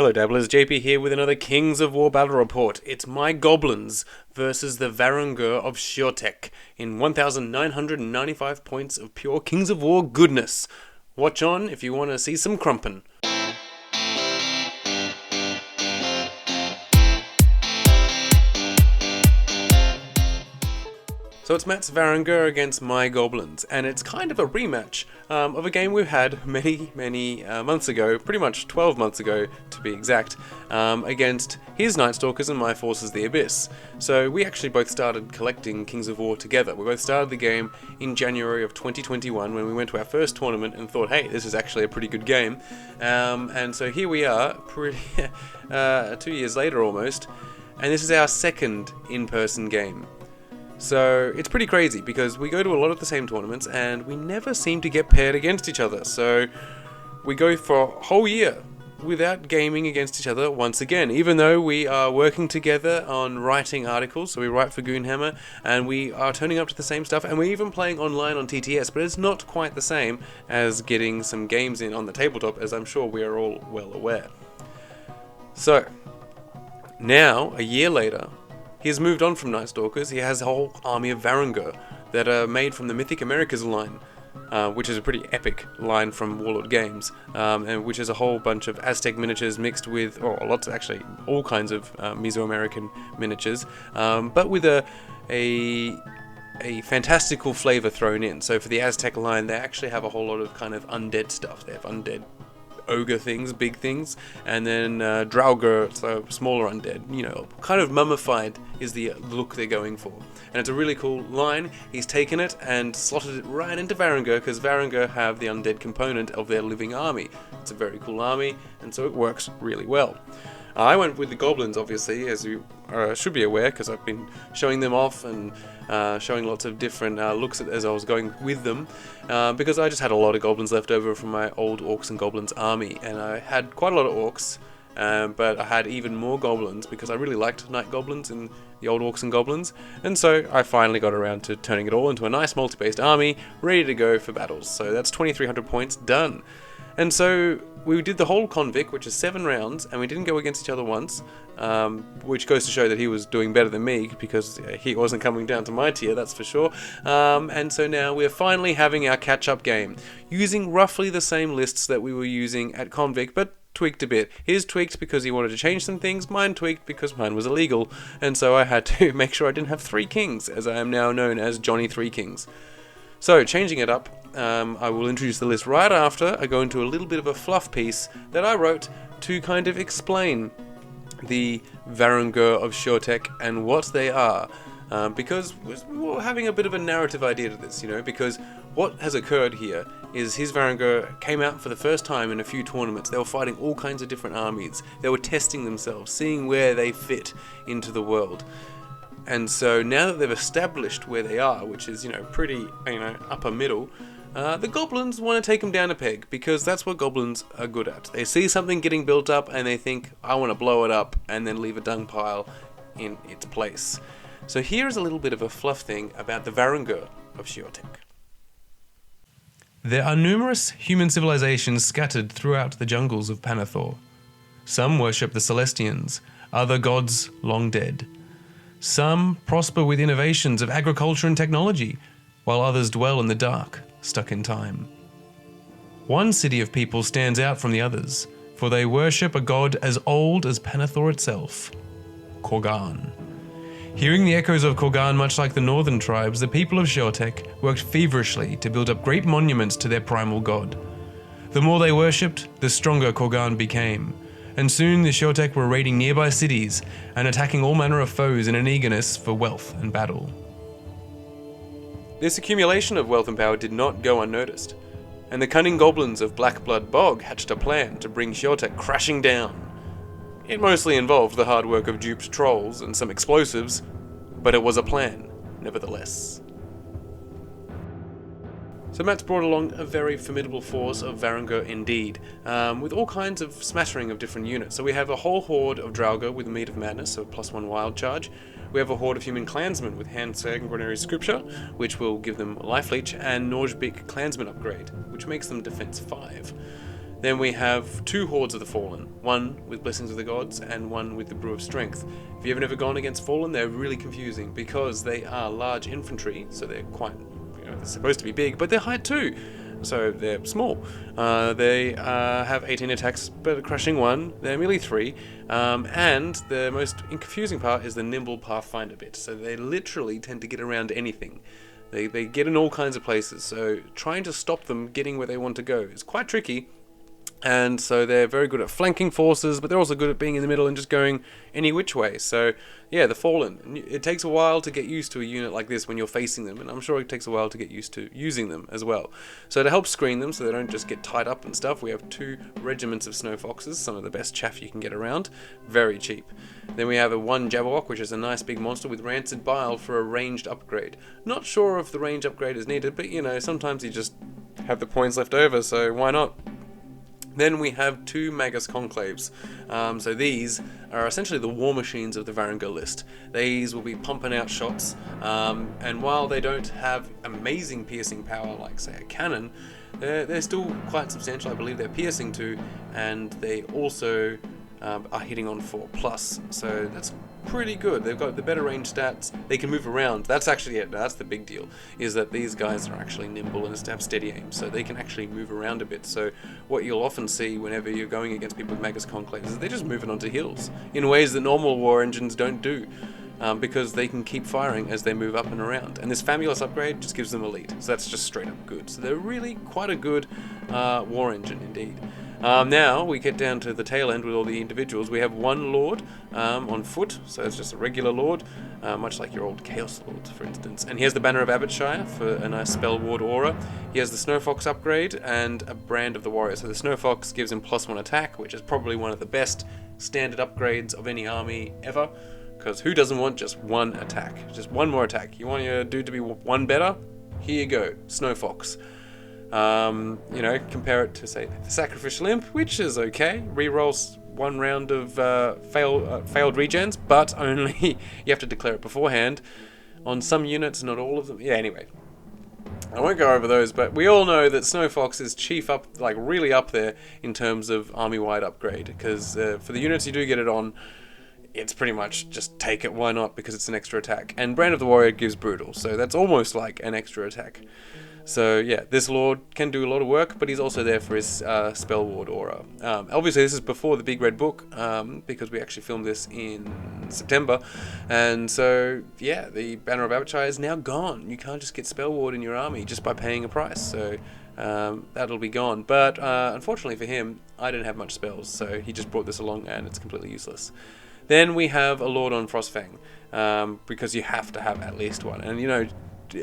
Hello Dabblers, JP here with another Kings of War battle report. It's my Goblins versus the Varangur of Shortek in 1,995 points of pure Kings of War goodness. Watch on if you want to see some crumpin'. So it's Matt's Varangur against my Goblins, and it's kind of a rematch of a game we had many months ago, pretty much 12 months ago to be exact, against his Night Stalkers and my Forces the Abyss. So we actually both started collecting Kings of War together. We both started the game in January of 2021 when we went to our first tournament and thought, hey, this is actually a pretty good game. And so here we are, 2 years later almost, and this is our second in-person game. So it's pretty crazy because we go to a lot of the same tournaments and we never seem to get paired against each other. So we go for a whole year without gaming against each other once again, even though we are working together on writing articles. So we write for Goonhammer and we are turning up to the same stuff, and we're even playing online on TTS, but it's not quite the same as getting some games in on the tabletop, as I'm sure we are all well aware. So now, a year later, he has moved on from Night Stalkers. He has a whole army of Varangur that are made from the Mythic Americas line, which is a pretty epic line from Warlord Games, and which is a whole bunch of Aztec miniatures mixed with, or lots of, actually, all kinds of Mesoamerican miniatures, but with a fantastical flavor thrown in. So for the Aztec line, they actually have a whole lot of kind of undead stuff. They have undead ogre things, big things, and then Draugr, so smaller undead, kind of mummified is the look they're going for. And it's a really cool line. He's taken it and slotted it right into Varangur, because Varangur have the undead component of their living army. It's a very cool army, and so it works really well. I went with the Goblins, obviously, as you should be aware, because I've been showing them off and showing lots of different looks as I was going with them, because I just had a lot of Goblins left over from my old Orcs and Goblins army, and I had quite a lot of Orcs, but I had even more Goblins because I really liked Night Goblins in the old Orcs and Goblins, and so I finally got around to turning it all into a nice multi-based army, ready to go for battles. So that's 2,300 points done. And so we did the whole convict, which is 7 rounds, and we didn't go against each other once, which goes to show that he was doing better than me, because he wasn't coming down to my tier, that's for sure. And so now we're finally having our catch-up game, using roughly the same lists that we were using at convict, but tweaked a bit. His tweaked because he wanted to change some things, mine tweaked because mine was illegal, and so I had to make sure I didn't have 3 kings, as I am now known as Johnny 3 Kings. So, changing it up, I will introduce the list right after I go into a little bit of a fluff piece that I wrote to kind of explain the Varangur of Shortek and what they are, because we're having a bit of a narrative idea to this, because what has occurred here is his Varangur came out for the first time in a few tournaments. They were fighting all kinds of different armies. They were testing themselves, seeing where they fit into the world. And so now that they've established where they are, which is, pretty, upper middle, the Goblins want to take them down a peg, because that's what Goblins are good at. They see something getting built up and they think, I want to blow it up and then leave a dung pile in its place. So here is a little bit of a fluff thing about the Varangur of Shortek. There are numerous human civilizations scattered throughout the jungles of Panathor. Some worship the Celestians, other gods long dead. Some prosper with innovations of agriculture and technology, while others dwell in the dark, stuck in time. One city of people stands out from the others, for they worship a god as old as Panathor itself, Korgan. Hearing the echoes of Korgan, much like the northern tribes, the people of Shortek worked feverishly to build up great monuments to their primal god. The more they worshipped, the stronger Korgan became, and soon the Shortek were raiding nearby cities and attacking all manner of foes in an eagerness for wealth and battle. This accumulation of wealth and power did not go unnoticed, and the cunning goblins of Blackblood Bog hatched a plan to bring Shortek crashing down. It mostly involved the hard work of duped trolls and some explosives, but it was a plan, nevertheless. So Matt's brought along a very formidable force of Varangur indeed, with all kinds of smattering of different units. So we have a whole horde of Draugr with Meat of Madness, so +1 wild charge. We have a horde of human clansmen with Hand Sanguinary Scripture, which will give them Life Leech, and Norjbik Clansman upgrade, which makes them Defense 5. Then we have 2 Hordes of the Fallen, one with Blessings of the Gods and one with the Brew of Strength. If you've never gone against Fallen, they're really confusing because they are large infantry, so they're quite, they're supposed to be big, but they're height 2, so they're small. They have 18 attacks, but a crushing 1. They're melee 3, and the most confusing part is the nimble Pathfinder bit. So they literally tend to get around anything. They get in all kinds of places, so trying to stop them getting where they want to go is quite tricky. And so they're very good at flanking forces, but they're also good at being in the middle and just going any which way. So yeah, the Fallen. It takes a while to get used to a unit like this when you're facing them, and I'm sure it takes a while to get used to using them as well. So to help screen them so they don't just get tied up and stuff, we have 2 regiments of Snow Foxes, some of the best chaff you can get around, very cheap. Then we have a 1 Jabberwock, which is a nice big monster with Rancid Bile for a ranged upgrade. Not sure if the range upgrade is needed, but sometimes you just have the points left over, so why not? Then we have 2 Magus Conclaves. So these are essentially the war machines of the Varangur list. These will be pumping out shots, and while they don't have amazing piercing power like, say, a cannon, they're still quite substantial. I believe they're piercing 2, and they also are hitting on 4+, so that's pretty good. They've got the better range stats. They can move around. That's actually it. That's the big deal, is that these guys are actually nimble and have steady aim, so they can actually move around a bit. So what you'll often see whenever you're going against people with Magus Conclaves is they're just moving onto hills in ways that normal war engines don't do, because they can keep firing as they move up and around. And this Famulus upgrade just gives them elite, so that's just straight up good. So they're really quite a good war engine indeed. Now we get down to the tail end with all the individuals. We have 1 Lord on foot, so it's just a regular Lord, much like your old Chaos Lord, for instance. And he has the Banner of Abbottshire for a nice Spell Ward aura. He has the Snow Fox upgrade and a Brand of the Warrior. So the Snow Fox gives him +1 attack, which is probably one of the best standard upgrades of any army ever, because who doesn't want just 1 attack? Just 1 more attack. You want your dude to be 1 better? Here you go, Snow Fox. Compare it to, say, the Sacrificial Imp, which is okay. Rerolls 1 round of failed regens, but only you have to declare it beforehand. On some units, not all of them. Yeah, anyway. I won't go over those, but we all know that Snow Fox is chief up, like really up there in terms of army-wide upgrade, because for the units you do get it on, it's pretty much just take it, why not, because it's an extra attack. And Brand of the Warrior gives Brutal, so that's almost like an extra attack. So yeah, this Lord can do a lot of work, but he's also there for his Spell Ward aura. Obviously this is before the Big Red Book, because we actually filmed this in September, and so yeah, the Banner of Abbottshire is now gone. You can't just get Spell Ward in your army just by paying a price, so that'll be gone. But unfortunately for him, I didn't have much spells, so he just brought this along and it's completely useless. Then we have a Lord on Frostfang, because you have to have at least 1, and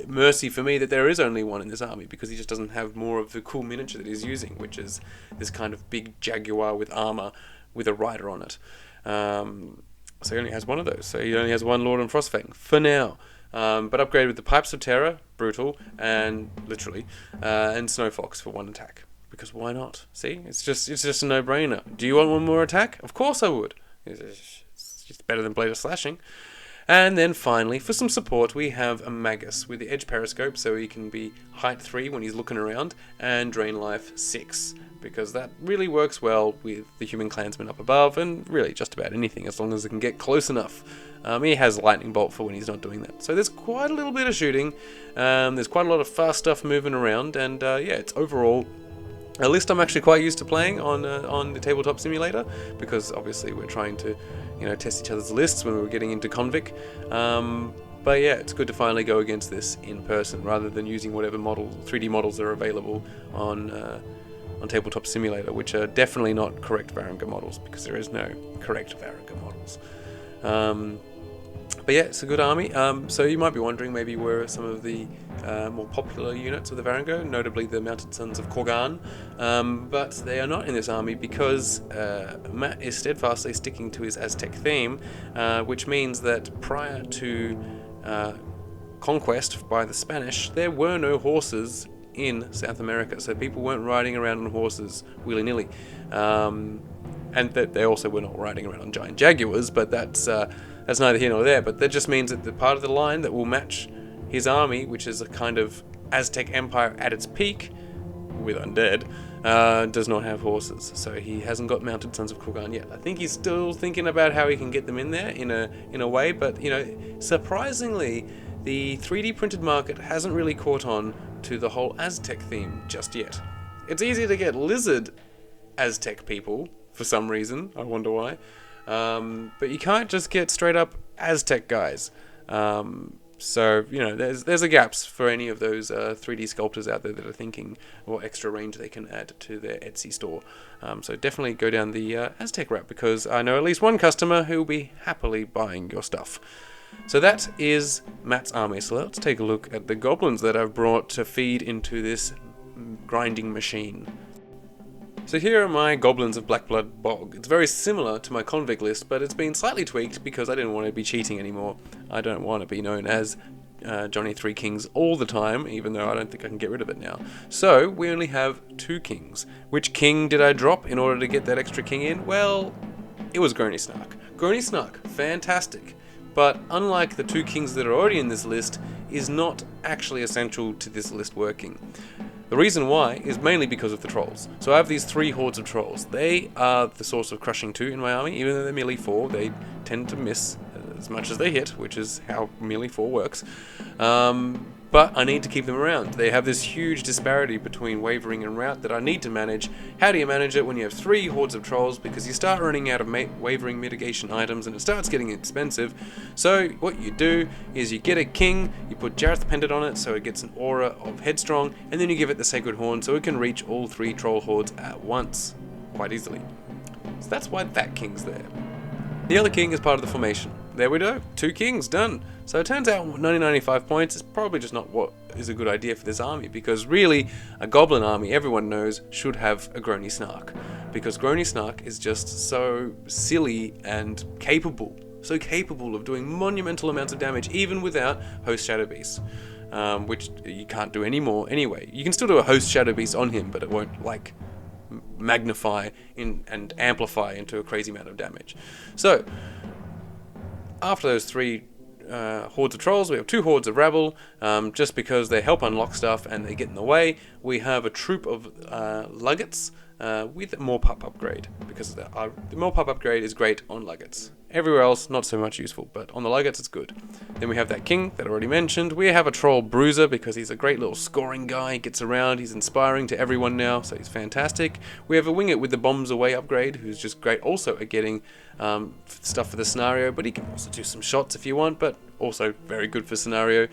mercy for me that there is only 1 in this army, because he just doesn't have more of the cool miniature that he's using, which is this kind of big jaguar with armor with a rider on it. So he only has 1 of those, so he only has 1 Lord on Frostfang for now. But upgrade with the Pipes of Terror, Brutal, and literally, and Snow Fox for 1 attack, because why not? See, it's just a no-brainer. Do you want 1 more attack? Of course I would. It's better than Blade of Slashing. And then finally, for some support, we have a Magus with the Edge Periscope, so he can be height 3 when he's looking around, and Drain Life 6, because that really works well with the Human Clansman up above, and really just about anything, as long as it can get close enough. He has Lightning Bolt for when he's not doing that. So there's quite a little bit of shooting, there's quite a lot of fast stuff moving around, and yeah, it's overall a list I'm actually quite used to playing on the Tabletop Simulator, because obviously we're trying to test each other's lists when we were getting into Convic. But yeah, it's good to finally go against this in person rather than using whatever 3D models are available on Tabletop Simulator, which are definitely not correct Varangur models, because there is no correct Varangur models. But yeah, it's a good army. So you might be wondering maybe where are some of the more popular units of the Varangur, notably the Mounted Sons of Korgan, but they are not in this army because Matt is steadfastly sticking to his Aztec theme, which means that prior to conquest by the Spanish, there were no horses in South America, so people weren't riding around on horses willy-nilly. And that they also were not riding around on giant jaguars, but that's neither here nor there. But that just means that the part of the line that will match his army, which is a kind of Aztec Empire at its peak, with undead, does not have horses, so he hasn't got mounted Sons of Kulgan yet. I think he's still thinking about how he can get them in there in a way, but you know, surprisingly, the 3D printed market hasn't really caught on to the whole Aztec theme just yet. It's easy to get lizard Aztec people for some reason. I wonder why. But you can't just get straight up Aztec guys. So, you know, there's a gaps for any of those 3D sculptors out there that are thinking what extra range they can add to their Etsy store. So definitely go down the Aztec route, because I know at least one customer who will be happily buying your stuff. So that is Matt's army. So let's take a look at the goblins that I've brought to feed into this grinding machine. So here are my Goblins of Blackblood Bog. It's very similar to my convict list, but it's been slightly tweaked because I didn't want to be cheating anymore. I don't want to be known as Johnny Three Kings all the time, even though I don't think I can get rid of it now. So we only have 2 kings. Which king did I drop in order to get that extra king in? Well, it was Gurney Snark. Gurney Snark, fantastic. But unlike the 2 kings that are already in this list, is not actually essential to this list working. The reason why is mainly because of the trolls. So I have these 3 hordes of trolls. They are the source of crushing 2 in my army. Even though they're melee 4, they tend to miss as much as they hit, which is how melee 4 works. But I need to keep them around. They have this huge disparity between wavering and rout that I need to manage. How do you manage it when you have 3 hordes of trolls? Because you start running out of wavering mitigation items and it starts getting expensive. So what you do is you get a king, you put Jareth Pendant on it so it gets an aura of headstrong, and then you give it the Sacred Horn so it can reach all 3 troll hordes at once, quite easily. So that's why that king's there. The other king is part of the formation. There we go, 2 kings, done. So it turns out 90-95 points is probably just not what is a good idea for this army, because really, a goblin army, everyone knows, should have a Gurney Snark. Because Gurney Snark is just so silly and capable. So capable of doing monumental amounts of damage, even without Host Shadow Beast. Which you can't do anymore anyway. You can still do a Host Shadow Beast on him, but it won't, like, magnify and amplify into a crazy amount of damage. So, after those 3 hordes of trolls, we have 2 hordes of rabble, just because they help unlock stuff and they get in the way. We have a troop of luggets with a Morpup upgrade, because the Morpup upgrade is great on luggets. Everywhere else, not so much useful, but on the luggets it's good. Then we have that king that I already mentioned. We have a troll bruiser, because he's a great little scoring guy. He gets around, he's inspiring to everyone now, so he's fantastic. We have a wingit with the bombs away upgrade, who's just great also at getting stuff for the scenario, but he can also do some shots if you want, but also very good for scenario.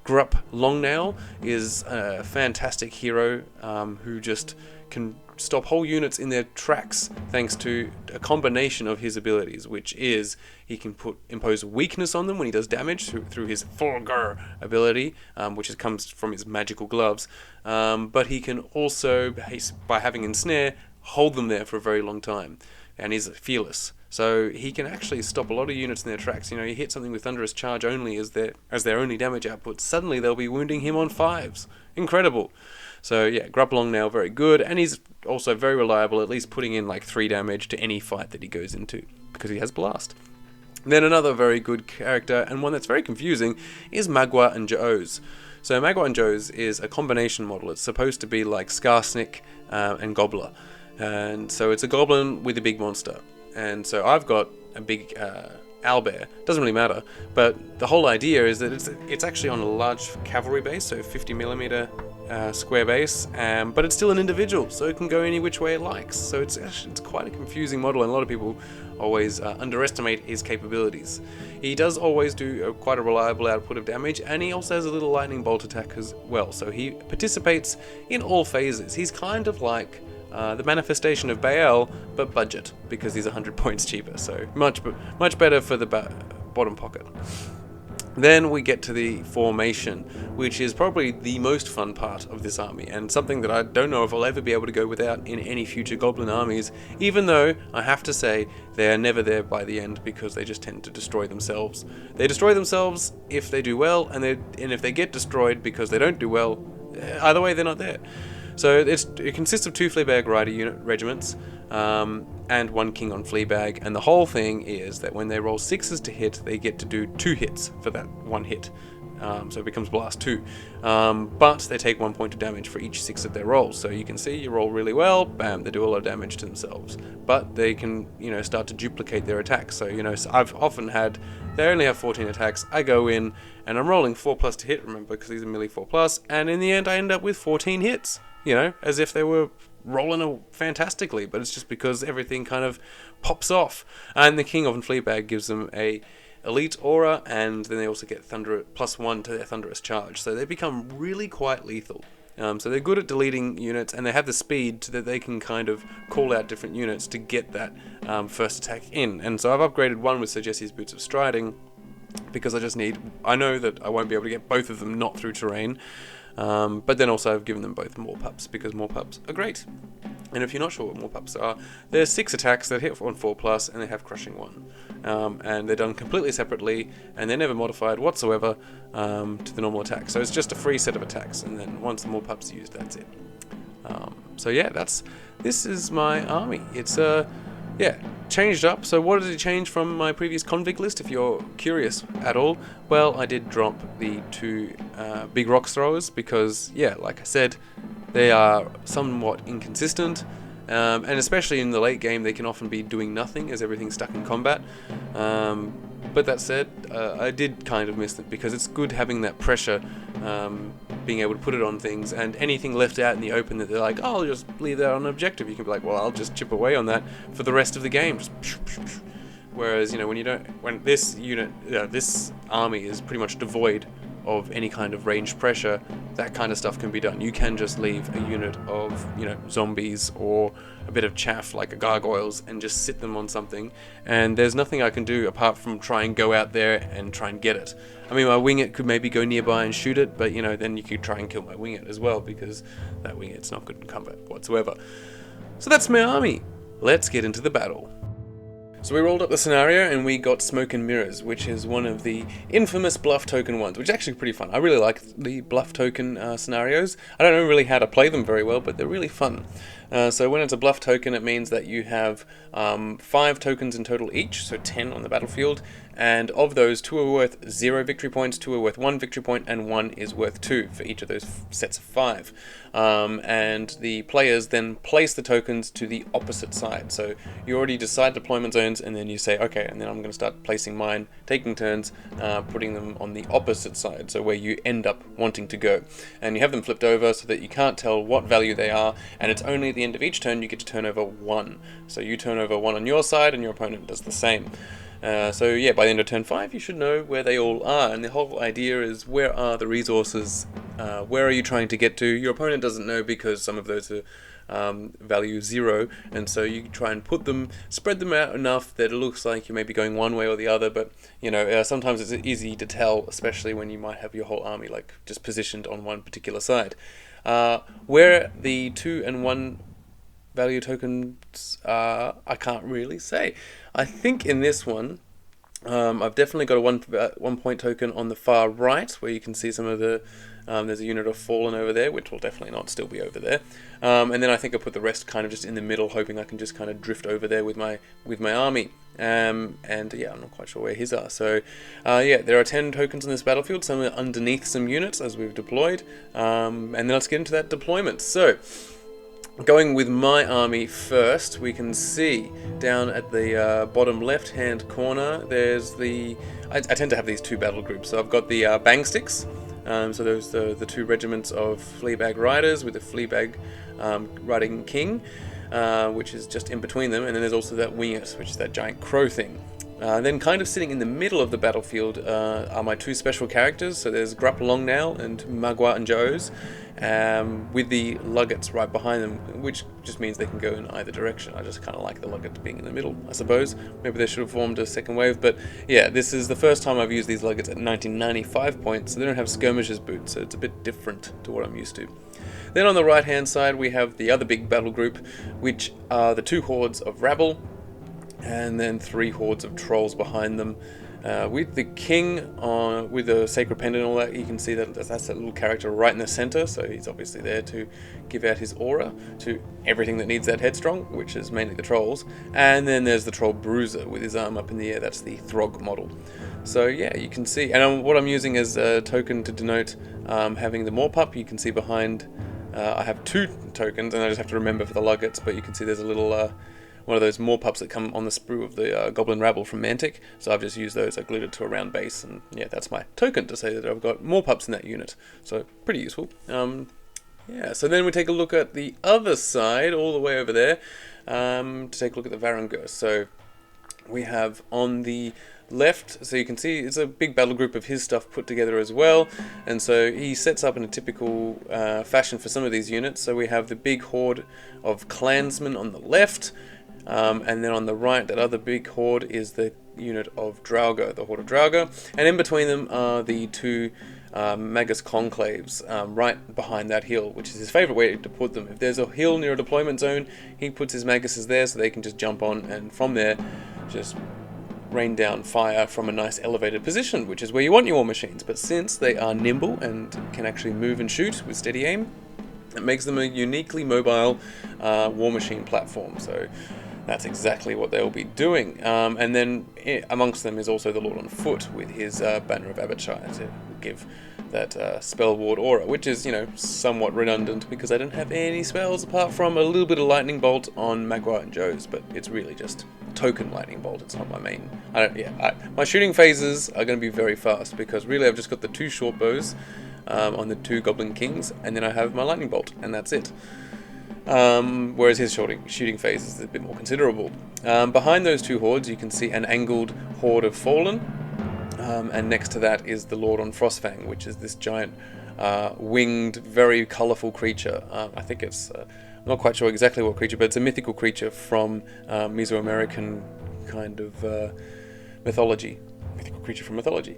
Grupp Longnail is a fantastic hero who just can stop whole units in their tracks thanks to a combination of his abilities, which is he can impose weakness on them when he does damage through his Forger ability, which comes from his magical gloves, but he can also, by having Ensnare, hold them there for a very long time, and he's fearless. So he can actually stop a lot of units in their tracks. You know, you hit something with Thunderous Charge only as their only damage output, suddenly they'll be wounding him on 5s. Incredible. So yeah, Grupp Longnail, very good, and he's also very reliable, at least putting in like 3 damage to any fight that he goes into, because he has Blast. Then another very good character, and one that's very confusing, is Magua and Joes. So Magua and Joes is a combination model. It's supposed to be like Skarsnik and Gobbler. And so it's a goblin with a big monster. And so I've got a big owlbear. Doesn't really matter, but the whole idea is that it's actually on a large cavalry base, so 50mm square base, but it's still an individual, so it can go any which way it likes. So it's quite a confusing model, and a lot of people always underestimate his capabilities. He does always do quite a reliable output of damage, and he also has a little lightning bolt attack as well, so he participates in all phases. He's kind of like the manifestation of Baal, but budget, because he's 100 points cheaper, so much better for the bottom pocket. Then we get to the formation, which is probably the most fun part of this army, and something that I don't know if I'll ever be able to go without in any future Goblin armies, even though I have to say they are never there by the end, because they just tend to destroy themselves. They destroy themselves if they do well, and if they get destroyed because they don't do well, either way they're not there. So it consists of 2 Fleabag Rider unit regiments, and 1 King on Fleabag, and the whole thing is that when they roll 6s to hit, they get to do 2 hits for that 1 hit. so it becomes Blast 2. But they take 1 point of damage for each 6 of their rolls. So you can see you roll really well, bam, they do a lot of damage to themselves. But they can, start to duplicate their attacks. So, so I've often had, they only have 14 attacks, I go in and I'm rolling 4+ to hit, remember, because these are melee 4+, and in the end I end up with 14 hits, as if they were rolling fantastically, but it's just because everything kind of pops off. And the King of Fleabag gives them a elite aura, and then they also get +1 to their thunderous charge, so they become really quite lethal. So they're good at deleting units, and they have the speed so that they can kind of call out different units to get that first attack in. And so I've upgraded one with Sir Jesse's Boots of Striding, because I know that I won't be able to get both of them not through terrain, but then also I've given them both more pups, because more pups are great. And if you're not sure what more pups are, there's 6 attacks that hit on 4+, and they have Crushing 1. And they're done completely separately, and they're never modified whatsoever to the normal attack. So it's just a free set of attacks, and then once the more pups are used, that's it. So yeah, this is my army. It's changed up. So what did it change from my previous convict list, if you're curious at all? Well, I did drop the 2 big rock throwers because, like I said, they are somewhat inconsistent, and especially in the late game they can often be doing nothing as everything's stuck in combat. But that said, I did kind of miss it, because it's good having that pressure, being able to put it on things, and anything left out in the open that they're like, oh, I'll just leave that on an objective, you can be like, well, I'll just chip away on that for the rest of the game. Whereas, when this unit, this army is pretty much devoid of any kind of ranged pressure, that kind of stuff can be done. You can just leave a unit of, zombies or a bit of chaff like gargoyles and just sit them on something, and there's nothing I can do apart from try and go out there and try and get it. I mean, my winglet could maybe go nearby and shoot it, but then you could try and kill my winglet as well, because that winglet's not good in combat whatsoever. So that's my army. Let's get into the battle. So we rolled up the scenario and we got Smoke and Mirrors, which is one of the infamous bluff token ones, which is actually pretty fun. I really like the bluff token scenarios. I don't know really how to play them very well, but they're really fun. So when it's a bluff token, it means that you have 5 tokens in total each, so 10 on the battlefield, and of those, 2 are worth 0 victory points, 2 are worth 1 victory point, and 1 is worth 2 for each of those sets of 5. And the players then place the tokens to the opposite side. So you already decide deployment zones, and then you say, okay, and then I'm going to start placing mine, taking turns, putting them on the opposite side, so where you end up wanting to go. And you have them flipped over so that you can't tell what value they are, and it's only at the end of each turn you get to turn over 1. So you turn over 1 on your side, and your opponent does the same. So yeah, by the end of turn 5 you should know where they all are, and the whole idea is, where are the resources, where are you trying to get to? Your opponent doesn't know, because some of those are value 0, and so you try and spread them out enough that it looks like you may be going one way or the other, but sometimes it's easy to tell, especially when you might have your whole army just positioned on one particular side. Where the 2 and 1 value tokens are, I can't really say. I think in this one, I've definitely got a 1 point token on the far right, where you can see some of the, there's a unit of Fallen over there, which will definitely not still be over there. And then I think I put the rest kind of just in the middle, hoping I can just kind of drift over there with my army. And yeah, I'm not quite sure where his are. So yeah, there are 10 tokens on this battlefield, some are underneath some units as we've deployed. And then let's get into that deployment. So, going with my army first, we can see down at the bottom left-hand corner, there's I tend to have these 2 battle groups. So I've got the Bang Sticks, so those the 2 regiments of Fleabag Riders with the Fleabag Riding King, which is just in between them, and then there's also that Winglet, which is that giant crow thing. Then kind of sitting in the middle of the battlefield are my 2 special characters. So there's Grupp Longnail and Magua and Joes, with the Luggets right behind them, which just means they can go in either direction. I just kind of like the Luggets being in the middle, I suppose. Maybe they should have formed a second wave, but yeah, this is the first time I've used these Luggets at 1995 points, so they don't have Skirmishers boots, so it's a bit different to what I'm used to. Then on the right hand side we have the other big battle group, which are the 2 hordes of Rabble, and then 3 hordes of Trolls behind them. With the king with the sacred pendant and all that, you can see that that's that little character right in the center, so he's obviously there to give out his aura to everything that needs that headstrong, which is mainly the trolls. And then there's the troll bruiser with his arm up in the air, that's the Throg model. So yeah, you can see, and what I'm using as a token to denote having the Morpup. You can see behind, I have 2 tokens, and I just have to remember for the Luggets, but you can see there's a little one of those Morpups that come on the sprue of the Goblin Rabble from Mantic, so I've just used those. I glued it to a round base, and yeah, that's my token to say that I've got Morpups in that unit, so pretty useful. Yeah, so then we take a look at the other side, all the way over there, to take a look at the Varangur. So we have on the left, so you can see it's a big battle group of his stuff put together as well, and so he sets up in a typical fashion for some of these units. So we have the big horde of clansmen on the left, and then on the right, that other big horde is the unit of Draugr, the horde of Draugr, and in between them are the 2 Magus Conclaves right behind that hill, which is his favourite way to put them. If there's a hill near a deployment zone, he puts his Maguses there so they can just jump on, and from there just rain down fire from a nice elevated position, which is where you want your war machines. But since they are nimble and can actually move and shoot with steady aim, it makes them a uniquely mobile war machine platform. So that's exactly what they'll be doing. And then amongst them is also the Lord on Foot with his Banner of Abishai to give that spell ward aura, which is, you know, somewhat redundant because I don't have any spells apart from a little bit of Lightning Bolt on MacLeod and Joe's, but it's really just token Lightning Bolt. It's not my main. My shooting phases are going to be very fast because really I've just got the 2 short bows on the 2 Goblin Kings, and then I have my Lightning Bolt, and that's it. Whereas his shooting phase is a bit more considerable. Behind those 2 hordes you can see an angled horde of Fallen, and next to that is the Lord on Frostfang, which is this giant winged, very colourful creature. I think it's, I'm not quite sure exactly what creature, but it's a mythical creature from Mesoamerican kind of mythology. Mythical creature from mythology.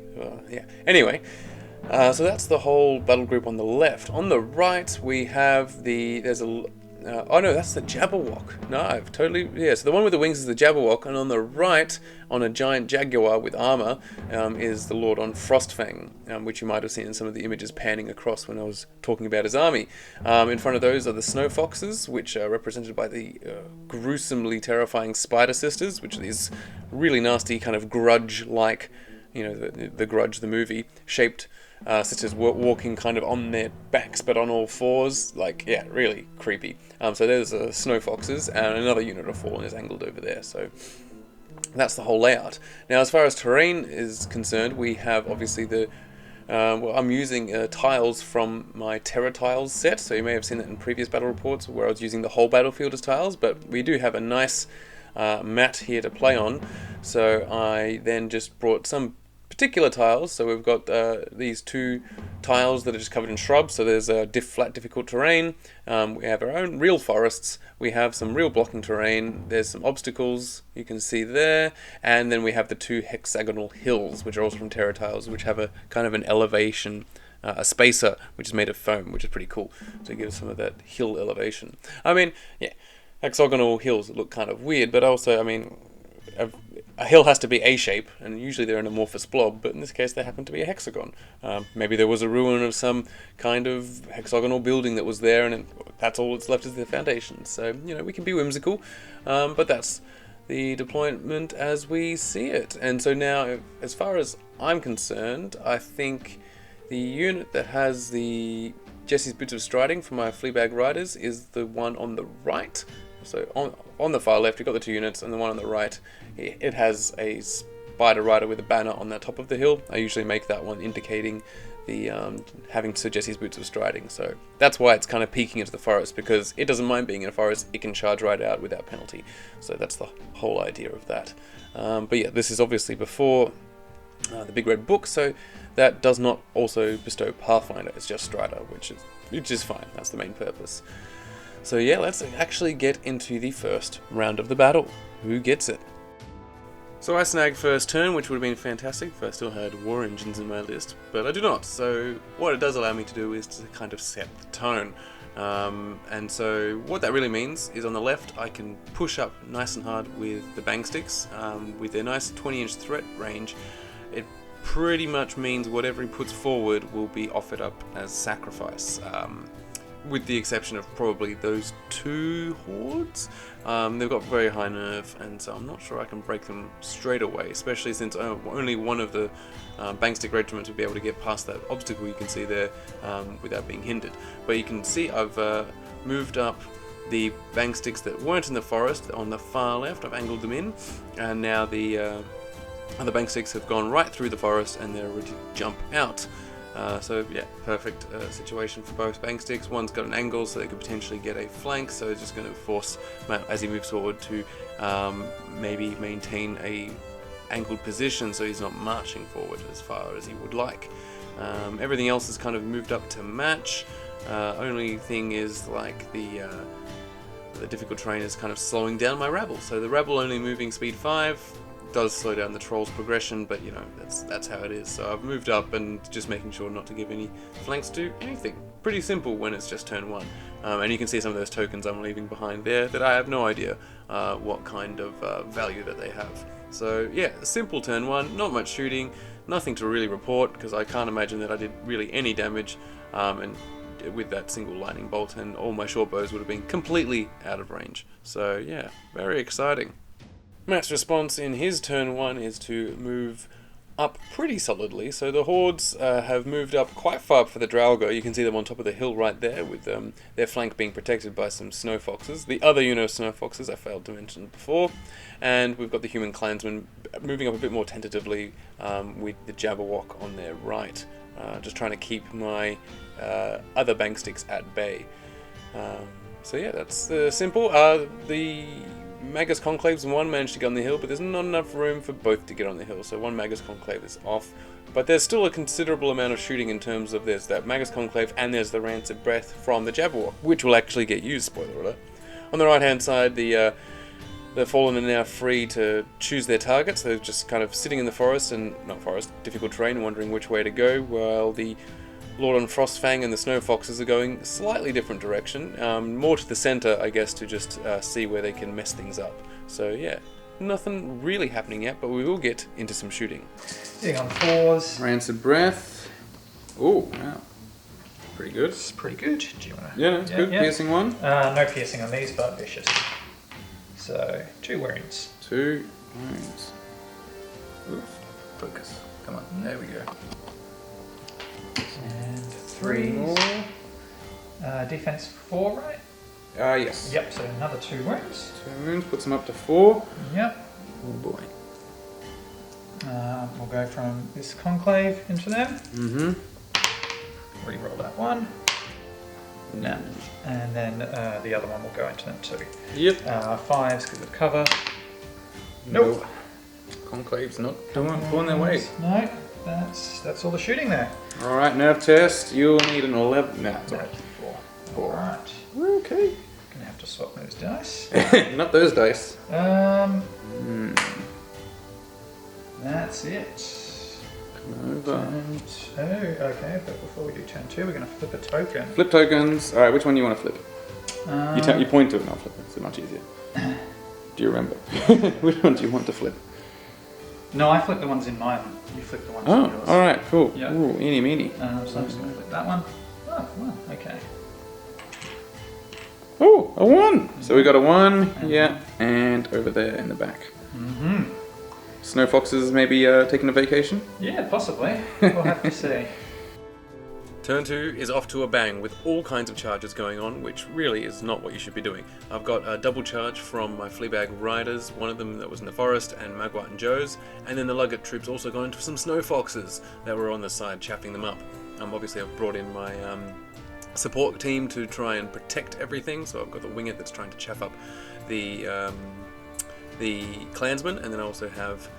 Yeah. Anyway. So that's the whole battle group on the left. On the right, we have oh no, that's the Jabberwock. No, I've totally, yeah, so the one with the wings is the Jabberwock, and on the right, on a giant jaguar with armor, is the Lord on Frostfang, which you might have seen in some of the images panning across when I was talking about his army. In front of those are the Snow Foxes, which are represented by the gruesomely terrifying Spider Sisters, which are these really nasty kind of grudge-like, you know, the Grudge, the movie, shaped sisters walking kind of on their backs but on all fours, like, yeah, really creepy. So there's Snow Foxes, and another unit of Fallen is angled over there, so that's the whole layout. Now as far as terrain is concerned, we have obviously the well, I'm using tiles from my Terra Tiles set, so you may have seen that in previous battle reports where I was using the whole battlefield as tiles, but we do have a nice mat here to play on, so I then just brought some particular tiles. So we've got these 2 tiles that are just covered in shrubs, so there's flat difficult terrain, we have our own real forests, we have some real blocking terrain, there's some obstacles you can see there, and then we have the 2 hexagonal hills, which are also from Terra Tiles, which have a kind of an elevation, a spacer, which is made of foam, which is pretty cool, so it gives some of that hill elevation. I mean, yeah, hexagonal hills look kind of weird, but also, I mean, a hill has to be a shape, and usually they're an amorphous blob, but in this case they happen to be a hexagon. Maybe there was a ruin of some kind of hexagonal building that was there, and that's all that's left is the foundation. So, you know, we can be whimsical, but that's the deployment as we see it. And so now, as far as I'm concerned, I think the unit that has the Jesse's Boots of Striding for my Fleabag Riders is the one on the right. So on the far left, you've got the 2 units, and the one on the right, it has a Spider Rider with a banner on the top of the hill. I usually make that one indicating the having Sir Jesse's Boots of Striding. So that's why it's kind of peeking into the forest, because it doesn't mind being in a forest, it can charge right out without penalty. So that's the whole idea of that. But yeah, this is obviously before the Big Red Book, so that does not also bestow Pathfinder, it's just Strider, which is fine, that's the main purpose. So yeah, let's actually get into the first round of the battle. Who gets it? So I snagged first turn, which would have been fantastic if I still had war engines in my list, but I do not. So what it does allow me to do is to kind of set the tone. And so what that really means is on the left I can push up nice and hard with the bang sticks with their nice 20-inch threat range. it pretty much means whatever he puts forward will be offered up as sacrifice. With the exception of probably those 2 hordes. They've got very high nerve, and so I'm not sure I can break them straight away, especially since only one of the Bankstick regiments would be able to get past that obstacle you can see there without being hindered. But you can see I've moved up the Banksticks that weren't in the forest on the far left. I've angled them in, and now the other Banksticks have gone right through the forest and they're ready to jump out. So yeah, perfect situation for both Banksticks. One's got an angle, so they could potentially get a flank, so it's just going to force Matt, as he moves forward, to maybe maintain a angled position so he's not marching forward as far as he would like. Everything else is kind of moved up to match. Only thing is like the difficult terrain is kind of slowing down my rabble. So the rabble only moving speed 5 does slow down the troll's progression, but you know, that's how it is. So I've moved up and just making sure not to give any flanks to anything. Pretty simple when it's just turn 1. And you can see some of those tokens I'm leaving behind there that I have no idea what kind of value that they have. So yeah, simple turn 1, not much shooting, nothing to really report because I can't imagine that I did really any damage, and with that single lightning bolt, and all my short bows would have been completely out of range. So yeah, very exciting. Matt's response in his turn 1 is to move up pretty solidly. So the hordes have moved up quite far for the Draugr. You can see them on top of the hill right there, with their flank being protected by some snow foxes. The other unit of snow foxes I failed to mention before. And we've got the human clansmen moving up a bit more tentatively with the Jabberwock on their right. Just trying to keep my other Banksticks at bay. So yeah, that's simple. The Magus Conclaves, one managed to get on the hill, but there's not enough room for both to get on the hill, so one Magus Conclave is off. But there's still a considerable amount of shooting in terms of there's that Magus Conclave and there's the Rancid Breath from the Jabberwock, which will actually get used, spoiler alert. On the right hand side, the Fallen are now free to choose their targets. They're just kind of sitting in the forest, and not forest, difficult terrain, wondering which way to go, while the Lord on Frostfang and the Snow Foxes are going a slightly different direction, more to the centre, I guess, to just see where they can mess things up. So yeah, nothing really happening yet, but we will get into some shooting. Hitting on 4s. Rancid Breath. Oh, wow. Pretty good. It's pretty good. Do you want to? Yeah, it's good. Yeah. Piercing 1. No piercing on these, but vicious. So 2 wounds. 2 wounds. Oof. Focus. Come on. There we go. And 3s. Defense 4, right? Yes. Yep, so another 2 wounds. 2 wounds, puts them up to 4. Yep. Oh boy. We'll go from this conclave into them. Mm-hmm. Reroll that one. No. And then the other one will go into them too. Yep. 5s because of cover. Nope. Conclave's not pulling their weight. No, that's all the shooting there. Alright, nerve test. You'll need an 11. Nah, it's alright. 4. Alright. We're okay. Gonna have to swap those dice. Not those dice. That's it. Over. Turn 2. Okay, but before we do turn 2, we're gonna flip a token. Flip tokens. Alright, which one do you want to flip? You point to it and I'll flip it. It's much easier. Do you remember? Which one do you want to flip? No, I flip the ones in mine. You flip the ones in yours. Oh, alright, cool. Yeah. Ooh, eeny meeny. So I'm just going to flip that one. Oh, well, okay. Oh, a 1! So we got a 1, yeah, and over there in the back. Mm-hmm. Snow Foxes maybe taking a vacation? Yeah, possibly. We'll have to see. Turn 2 is off to a bang with all kinds of charges going on, which really is not what you should be doing. I've got a double charge from my Fleabag Riders, one of them that was in the forest, and Magwat and Joe's, and then the Luggett troops also got into some Snow Foxes that were on the side chaffing them up. Obviously I've brought in my support team to try and protect everything, so I've got the Winged that's trying to chaff up the clansmen, and then I also have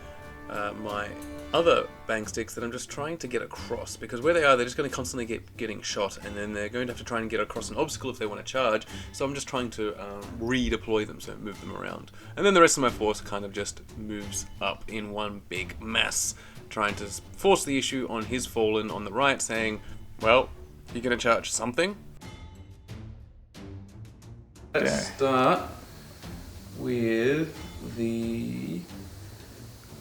my other Bangsticks that I'm just trying to get across, because where they are, they're just going to constantly getting shot, and then they're going to have to try and get across an obstacle if they want to charge, so I'm just trying to redeploy them, so move them around. And then the rest of my force kind of just moves up in one big mass, trying to force the issue on his Fallen on the right, saying, well, you're going to charge something? Let's start with the...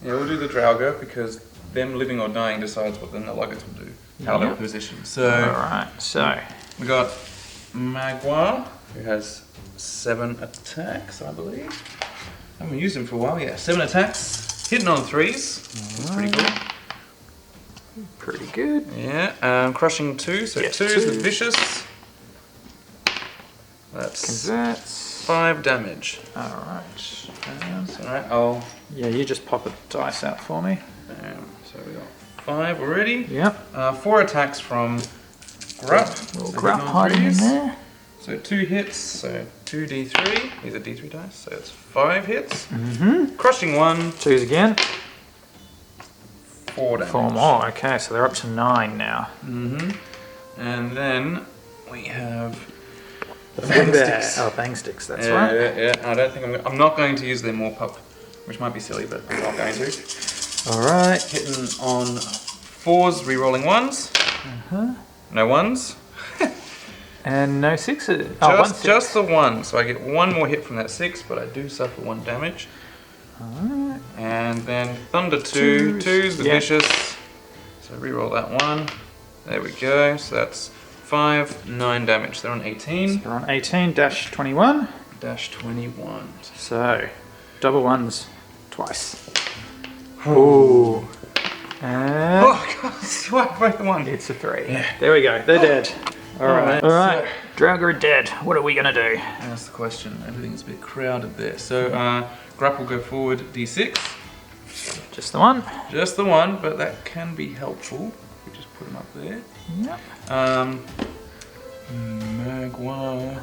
Yeah, we'll do the Draugr because them living or dying decides what then the Luggets will do, how they're positioned. So, alright, so we got Magua, who has 7 attacks, I believe. I haven't used him for a while, yeah. 7 attacks, hitting on 3s. That's pretty cool. Pretty good. Yeah, crushing 2, so 2s with Vicious. That's 5 damage. Alright. Alright, yeah, you just pop a dice out for me. So we got 5 already. Yep. 4 attacks from Grupp. Little Grupp hiding in there. So 2 hits, so 2d3. These are d3 dice, so it's 5 hits. Crushing 1. 2s again. 4 damage. 4 more, okay, so they're up to 9 now. And then we have the bang sticks. Oh, bang sticks, that's right. Yeah. I don't think I'm not going to use their more pup, which might be silly, but I'm not going to. Alright. Hitting on 4s, re-rolling 1s. No 1s. And no 6s. Just the 1. So I get 1 more hit from that 6, but I do suffer 1 damage. Alright. And then Thunder 2, 2s with Vicious. So re-roll that 1. There we go. So that's 5, 9 damage. They're on 18. So they're on 18 dash 21. Dash 21. So, double 1s twice. Ooh. And Oh god, swipe both the 1. it's a 3. Yeah. There we go, they're dead. Alright. Alright. Draugr are dead. What are we gonna do? That's the question. Everything's a bit crowded there. So Grupp will go forward d6. Just the 1? Just the 1, but that can be helpful. We just put him up there. Yep. Magua.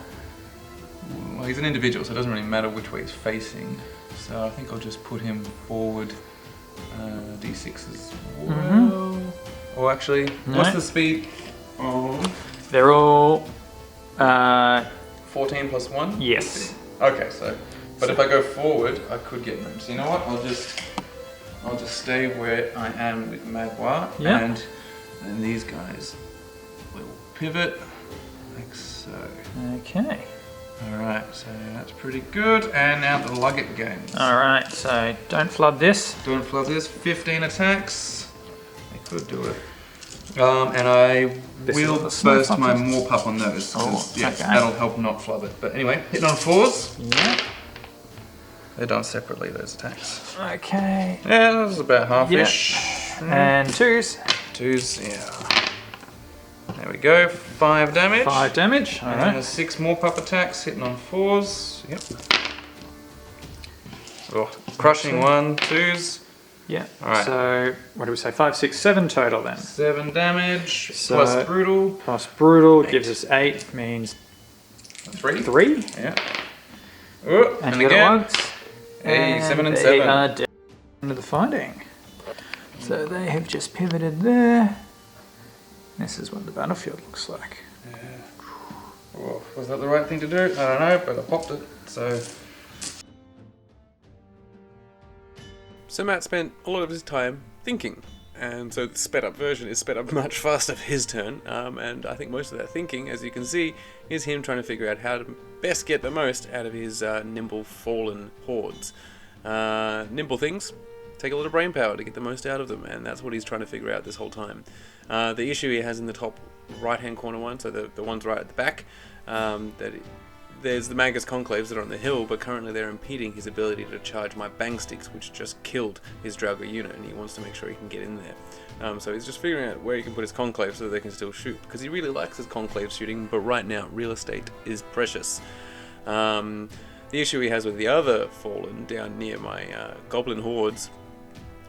Well, he's an individual, so it doesn't really matter which way he's facing. So I think I'll just put him forward d6 as well. Or actually, what's the speed? Oh. They're all 14 plus 1? yes. Okay, so but if I go forward, I could get moved. So you know what? I'll just stay where I am with Magua, and then these guys will pivot like so. Okay. Alright, so that's pretty good. And now the Lugget games. Alright, so don't flood this. Don't flood this. 15 attacks. I could do it. And I will burst my more pup on those. That'll help not flub it. But anyway, hitting on 4s. Yeah. They're done separately, those attacks. Okay. Yeah, that was about half-ish. And 2s. 2s, yeah. There we go, 5 damage. 5 damage, alright. And 6 more pup attacks, hitting on 4s. Yep. Oh, crushing 1, 2s. Yeah. Alright. So, what do we say? 5, 6, 7 total then. 7 damage, So, plus brutal. Plus brutal gives us 8, means 3. 3. Yeah. Oh, And and you got it again. once. Hey, 7 and they 7. are dead into the fighting. So they have just pivoted there. This is what the battlefield looks like. Yeah. Oh, was that the right thing to do? I don't know, but I popped it, so... So Matt spent a lot of his time thinking, and so the sped up version is sped up much faster for his turn, and I think most of that thinking, as you can see, is him trying to figure out how to best get the most out of his nimble fallen hordes. Nimble things take a lot of brain power to get the most out of them, and that's what he's trying to figure out this whole time. The issue he has in the top right hand corner one, so the ones right at the back, there's the Magus Conclaves that are on the hill, but currently they're impeding his ability to charge my bang sticks, which just killed his Draugr unit, and he wants to make sure he can get in there. So he's just figuring out where he can put his conclave so they can still shoot, because he really likes his conclave shooting, but right now real estate is precious. The issue he has with the other fallen down near my goblin hordes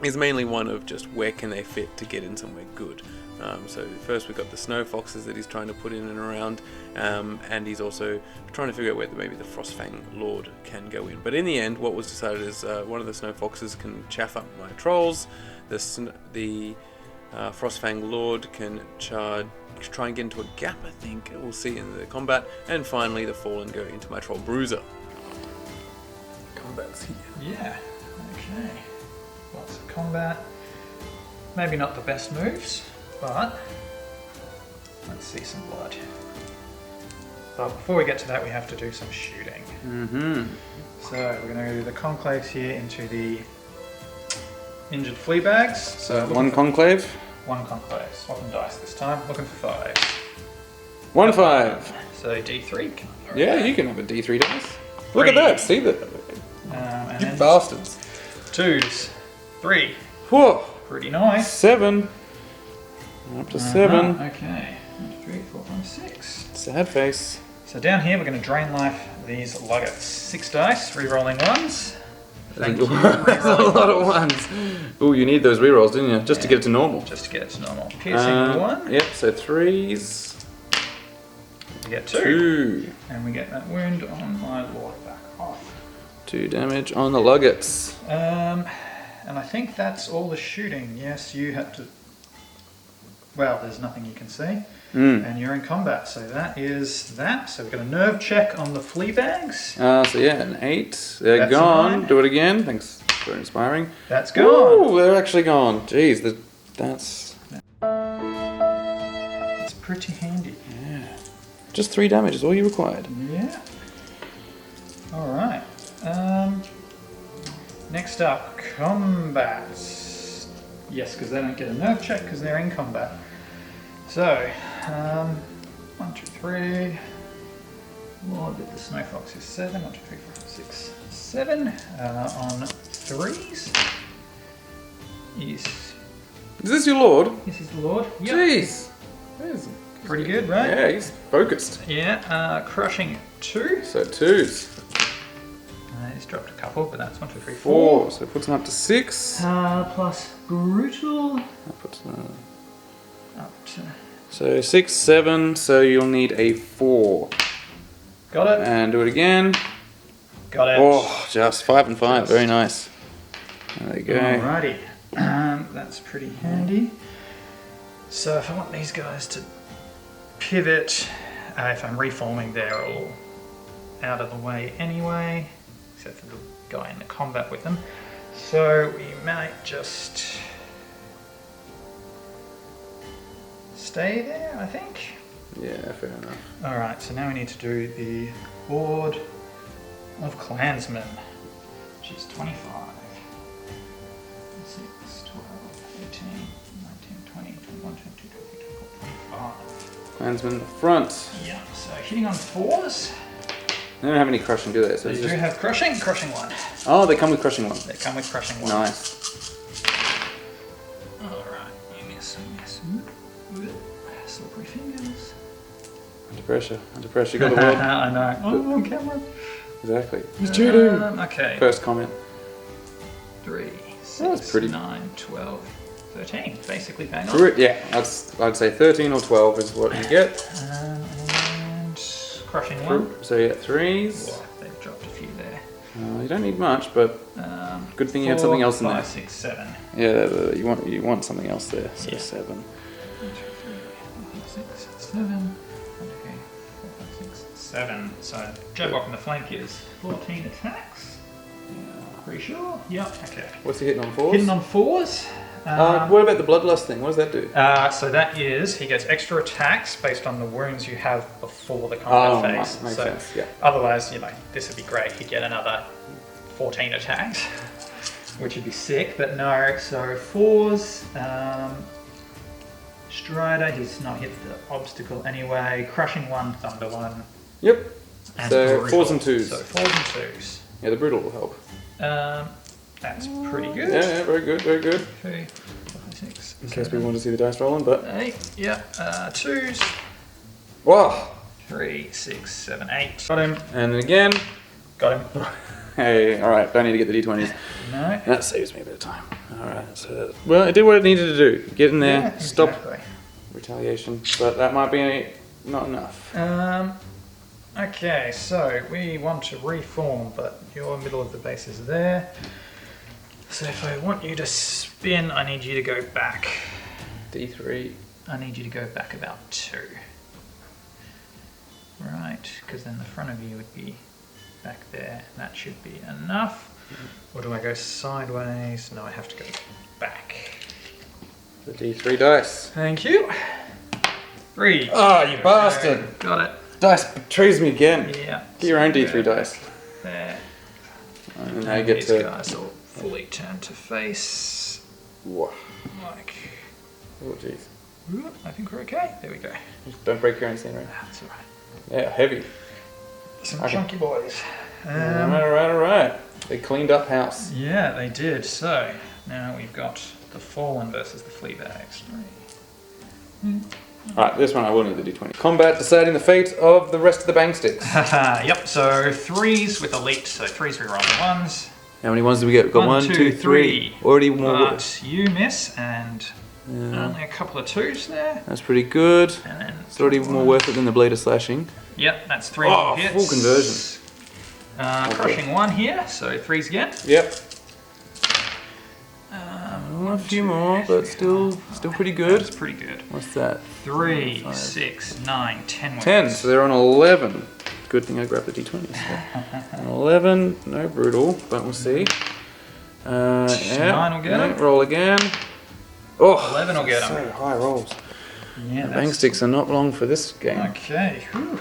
is mainly one of just where can they fit to get in somewhere good. So first we've got the snow foxes that he's trying to put in and around, and he's also trying to figure out whether maybe the Frostfang Lord can go in. But in the end, what was decided is one of the snow foxes can chaff up my trolls, the Frostfang Lord can try and get into a gap, I think, we'll see in the combat, and finally the fallen go into my troll bruiser. Combat's here. Yeah, okay. Lots of combat. Maybe not the best moves, but let's see some blood. But before we get to that, we have to do some shooting. So we're going to do the conclaves here into the injured flea bags. So one conclave. One conclave. Swapping dice this time. Looking for 5. 1 5. So D3. Yeah, you can have a D3 dice. Look at that. See that? And You then bastards. 2s. 3. Whoa. Pretty nice. 7. Up to 7. Okay. 1, 2, 3, 4, 5, 6. Sad face. So down here we're going to drain life these luggets. 6 dice, re-rolling 1s. Thank you. That's a lot of ones. Ooh, you need those rerolls, didn't you? Just to get it to normal. Just to get it to normal. Piercing 1. Yep, so 3s. We get 2. 2. And we get that wound on my lord back off. 2 damage on the luggets. And I think that's all the shooting. Yes, you had to... Well, there's nothing you can see. And you're in combat, so that is that. So we've got a nerve check on the flea bags. So yeah, an 8. They're That's gone. 9. Do it again. Thanks for inspiring. That's gone. Ooh, they're actually gone. Jeez, that's... It's pretty handy. Yeah. Just 3 damage is all you required. Yeah. Alright. Next up, combat. Yes, because they don't get a nerve check because they're in combat. So, 1, 2, 3. Lord with the snow fox is 7. 1, 2, 3, 4, 5, 6, 7. On 3s. Is Is this your lord? this is the Lord. Yep. Jeez. That is Pretty good, right? Yeah, he's focused. Yeah, crushing 2. So 2s. He's dropped a couple, but that's 1, 2, 3, 4. 4. So it puts him up to 6. Plus brutal. That puts, Up to... so 6, 7. So you'll need a 4. Got it. And do it again. Got it. Oh, just 5 and 5. Very nice. There you go. Alrighty. That's pretty handy. So if I want these guys to pivot, if I'm reforming, they're all out of the way anyway, except for the guy in the combat with them. So we might just stay there, I think. Yeah, fair enough. Alright, so now we need to do the Board of Clansmen, which is 25. 6, 12, 18, 19, 20, 21, 22, 23, 24, 25. Clansman front. Yeah, so hitting on 4s. They don't have any crushing, do they? So They it's do just... have crushing, crushing 1. Oh, they come with crushing 1. They come with crushing 1. Nice. Alright, you miss, slippery fingers. Under pressure. Under pressure. You got the word. I know. Oh, on camera. Exactly. He's cheating. Okay. First comment. 3, 6, that's pretty- 9, 12, 13. Basically bang on. Yeah, I'd say 13 or 12 is what you get. And crushing 1. So yeah, 3s. Oh, they've dropped a few there. You don't need much, but good thing you had something else in 4, there. 5, 6, 7. Yeah, you want something else there. So Yeah. 7. 1, 2, 3, 4, 5, 6, 7. 1, 2, 3, 4, 5, 6, 7. So Jabok on the flank is 14 attacks. Pretty sure. Yep. Okay. What's he hitting on 4s? Hitting on 4s. What about the bloodlust thing? What does that do? So that is, he gets extra attacks based on the wounds you have before the combat phase. Makes So sense. Yeah. otherwise, this would be great. He'd get another 14 attacks, which would be sick. But no. So 4s. Strider. He's not hit the obstacle anyway. Crushing 1, Thunder 1. Yep. And So brutal. 4s and 2s. So 4s and 2s. Yeah, the brutal will help. That's pretty good. Yeah, very good, very good. 2, 4, 5, 6. In case people want to see the dice rolling, but 8. Yeah. 2s. wow. 3, 6, 7, 8. Got him. And then again. Got him. Hey, all right. Don't need to get the d20s. No. That saves me a bit of time. All right. So well, it did what it needed to do. Get in there. Yeah, Stop exactly. retaliation. But that might be not enough. Okay, so we want to reform, but your middle of the base is there. So if I want you to spin, I need you to go back. D3. I need you to go back about 2. Right, because then the front of you would be back there. That should be enough. Or do I go sideways? No, I have to go back. The D3 dice. Thank you. 3. Oh, you bastard. Got it. Dice betrays me again. Yeah. Get your own So D3 dice. There. And now you get These to... guys will fully turn to face. Whoa. Like, Oh, jeez. I think we're okay. There we go. Just don't break your own scenery. That's alright. Yeah, heavy. Some Okay. chunky boys. Alright. They cleaned up house. Yeah, they did. So, now we've got the Fallen versus the Fleabags. Alright, this one I will need the d20. Combat deciding the fate of the rest of the bang sticks. Yep, so 3s with elite, so 3s we roll the 1s. How many ones do we get? We've got 1, 2, 3. Already more. But you miss, and only a couple of 2s there. That's pretty good. And then It's already more worth it than the Blade of Slashing. Yep, that's 3 Oh, hits. full conversion. Crushing 1 here, so 3s again. Yep. A few more, but still pretty good. That's pretty good. What's that? 3, 6, 9, 10 wounds. 10, so they're on 11. Good thing I grabbed the d20. So. 11, no brutal, but we'll see. Yeah, 9 will get it. Roll again. Oh, 11 will get so him. high rolls. Yeah, The bang sticks are not long for this game. Okay. Whew.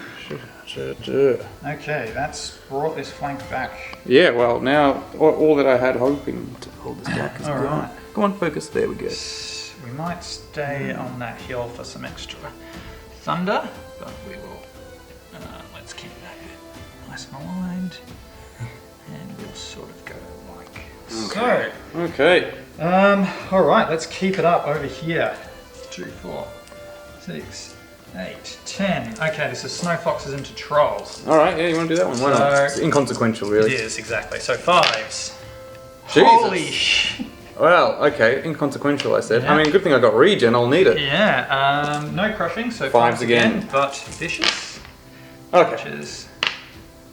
Okay, that's brought this flank back. Yeah, well, now all that I had hoping to hold this back is All gone. right. Come on, focus. There we go. We might stay on that hill for some extra thunder, but we will. Let's keep that nice and aligned, and we'll sort of go like so. Okay. All right, let's keep it up over here. 2, 4, 6, 8, 10. Okay, this is snow foxes into trolls. All right. Yeah, you want to do that one? Why not? It's inconsequential, really. It is exactly. So 5s. Jesus. Holy sh! Well, okay, inconsequential, I said. Yeah. I mean, good thing I got regen. I'll need it. Yeah. No crushing, so 5s 5s again. again, but vicious, which Okay. is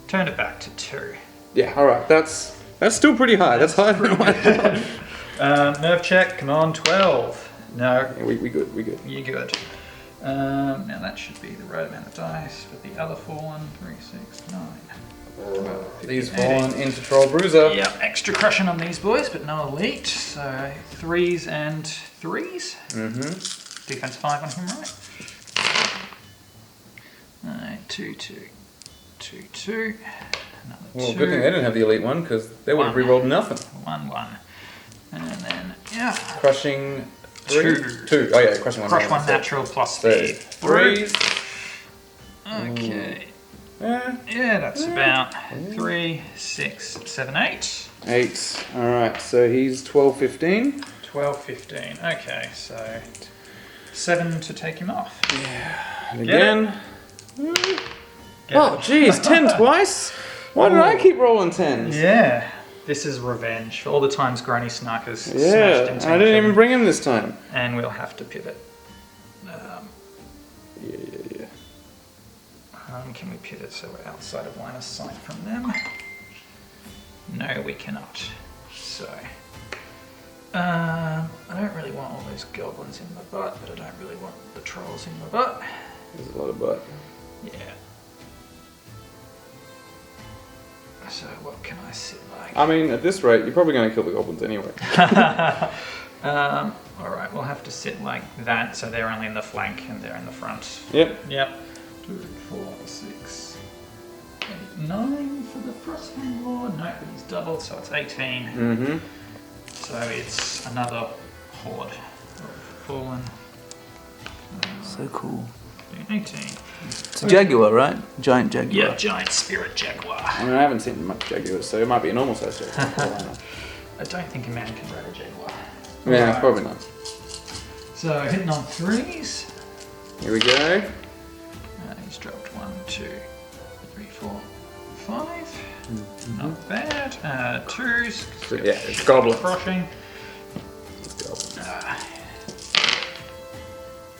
turned it back to 2. Yeah. All right. That's still pretty high. That's higher than I thought. Nerve check. Come on, 12. No, Yeah, we good. We good. you're good. Now that should be the right amount of dice, but the other fallen 3, 6, 9. These fallen into Troll Bruiser. Yeah, extra crushing on these boys, but no elite. So 3s and 3s. Mm-hmm. Defense 5 on him, right? Alright, 2, 2, 2, 2. Another Well, 2. good thing they didn't have the elite one because they would have 1. re-rolled nothing. 1, 1. And then, yeah. Crushing 3? 2. 2. Oh yeah, crushing 1. Crush 1 natural plus So the 3s. Okay. Yeah. Yeah, that's about 3, 6, 7, 8. 8. All right. So he's 12, 15. 12, 15. Okay, so 7 to take him off. And Get again. Get Oh, it. geez, 10 twice. Why did I keep rolling 10s? Yeah, this is revenge for all the times Granny Snarkers smashed Yeah, into I didn't even bring him this time. And we'll have to pivot. Yeah. Can we pivot so we're outside of line of sight from them? No, we cannot. So, I don't really want all those goblins in my butt, but I don't really want the trolls in my butt. There's a lot of butt. Yeah. So what can I sit like? I mean, at this rate, you're probably going to kill the goblins anyway. Alright, we'll have to sit like that, so they're only in the flank and they're in the front. Yep. Yep. 2, 4, 6, 8, 9 for the Frostman Lord. No, but he's doubled, so it's 18. Mm-hmm. So it's another horde of fallen. So cool. 18. It's a jaguar, right? Giant jaguar. Yeah, giant spirit jaguar. I mean, I haven't seen much jaguars, so it might be a normal size jaguar. I don't think a man can ride a jaguar. Yeah, Alright. probably not. So hitting on 3s. Here we go. He's dropped 1, 2, 3, 4, 5. Not bad. 2s. So, yeah, it's goblins. Crushing.